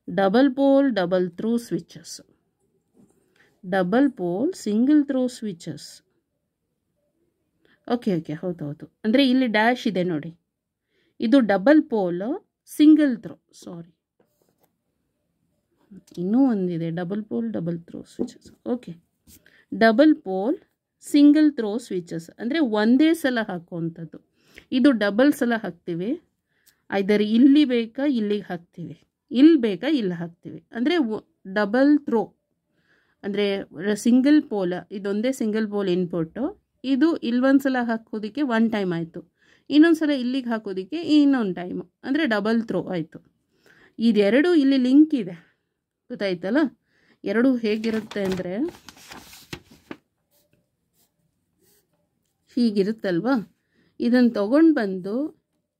double pole double throw switches, double pole single throw switches. Okay ಹೌದು. ಅಂದರೆ ಇಲ್ಲಿ ಡ್ಯಾಶ್ ಇದೆ ನೋಡಿ, ಇದು ಡಬಲ್ ಪೋಲ್ ಸಿಂಗಲ್ ಥ್ರೋ, ಇನ್ನೂ ಒಂದಿದೆ double pole double throw switches. Okay, double pole single throw switches ಅಂದರೆ ಒಂದೇ ಸಲ ಹಾಕುವಂಥದ್ದು. ಇದು ಡಬಲ್ ಸಲ ಹಾಕ್ತೀವಿ, ಐದರ್ ಇಲ್ಲಿ ಬೇಕಾ ಇಲ್ಲಿಗೆ ಹಾಕ್ತೀವಿ, ಇಲ್ಲಿ ಬೇಕಾ ಇಲ್ಲಿ ಹಾಕ್ತೀವಿ. ಅಂದರೆ ಡಬಲ್ ಥ್ರೋ ಅಂದರೆ ಸಿಂಗಲ್ ಪೋಲ್, ಇದೊಂದೇ ಸಿಂಗಲ್ ಪೋಲ್ ಇನ್ಪುಟ್ಟು. ಇದು ಇಲ್ಲೊಂದು ಸಲ ಹಾಕೋದಕ್ಕೆ ಒನ್ ಟೈಮ್ ಆಯಿತು, ಇನ್ನೊಂದು ಸಲ ಇಲ್ಲಿಗೆ ಹಾಕೋದಕ್ಕೆ ಇನ್ನೊಂದು ಟೈಮು, ಅಂದರೆ ಡಬಲ್ ಥ್ರೋ ಆಯಿತು. ಇದೆರಡು ಇಲ್ಲಿ ಲಿಂಕ್ ಇದೆ, ಗೊತ್ತಾಯ್ತಲ್ಲ. ಎರಡು ಹೇಗಿರುತ್ತೆ ಅಂದರೆ ಹೀಗಿರುತ್ತಲ್ವ, ಇದನ್ನು ತೊಗೊಂಡು ಬಂದು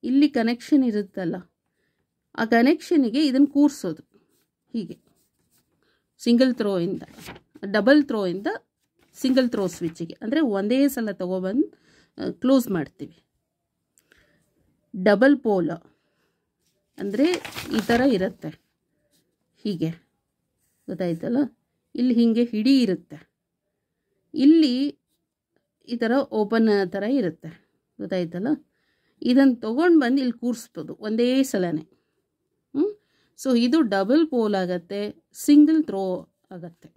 ಇಲ್ಲಿ ಕನೆಕ್ಷನ್ ಇರುತ್ತಲ್ಲ, ಆ ಕನೆಕ್ಷನಿಗೆ ಇದನ್ನು ಕೂರಿಸೋದು ಹೀಗೆ. ಸಿಂಗಲ್ ಥ್ರೋಯಿಂದ ಡಬಲ್ ಥ್ರೋಯಿಂದ ಸಿಂಗಲ್ ಥ್ರೋ ಸ್ವಿಚ್ಚಿಗೆ, ಅಂದರೆ ಒಂದೇ ಸಲ ತೊಗೊಬಂದು ಕ್ಲೋಸ್ ಮಾಡ್ತೀವಿ. ಡಬಲ್ ಪೋಲ್ ಅಂದರೆ ಈ ಥರ ಇರುತ್ತೆ ಹೀಗೆ, ಗೊತ್ತಾಯ್ತಲ್ಲ. ಇಲ್ಲಿ ಹೀಗೆ ಹಿಡಿ ಇರುತ್ತೆ, ಇಲ್ಲಿ ಈ ಥರ ಓಪನ್ ಥರ ಇರುತ್ತೆ, ಗೊತ್ತಾಯ್ತಲ್ಲ. ಇದನ್ನು ತೊಗೊಂಡು ಬಂದು ಇಲ್ಲಿ ಕೂರಿಸ್ಬೋದು ಒಂದೇ ಸಲನೇ. ಸೊ ಇದು ಡಬಲ್ ಪೋಲ್ ಆಗುತ್ತೆ, ಸಿಂಗಲ್ ಥ್ರೋ ಆಗುತ್ತೆ,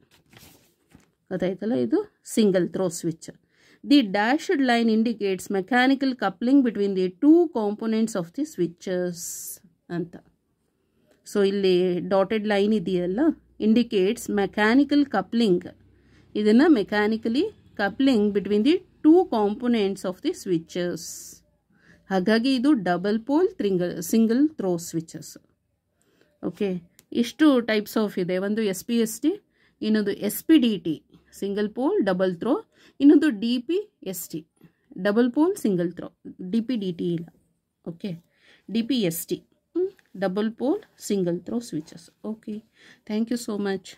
ಗೊತ್ತಾಯ್ತಲ್ಲ. ಇದು single throw switch. The dashed line indicates mechanical coupling between the two components of the switches. ಅಂತ. ಸೊ ಇಲ್ಲಿ ಡಾಟೆಡ್ ಲೈನ್ ಇದೆಯಲ್ಲ, ಇಂಡಿಕೇಟ್ಸ್ ಮೆಕ್ಯಾನಿಕಲ್ ಕಪ್ಲಿಂಗ್. ಇದನ್ನು mechanically coupling between the 2 components of the switches. ಹಾಗಾಗಿ ಇದು double pole single throw switches. Okay, ಇಷ್ಟು ಟೈಪ್ಸ್ ಆಫ್ ಇದೆ. ಒಂದು SPST, ಇನ್ನೊಂದು SPDT single pole double throw, ಇನ್ನೊಂದು DPST double pole single throw. DPDT ಇಲ್ಲ. Okay, DPST double pole single throw switches. Okay, thank you so much.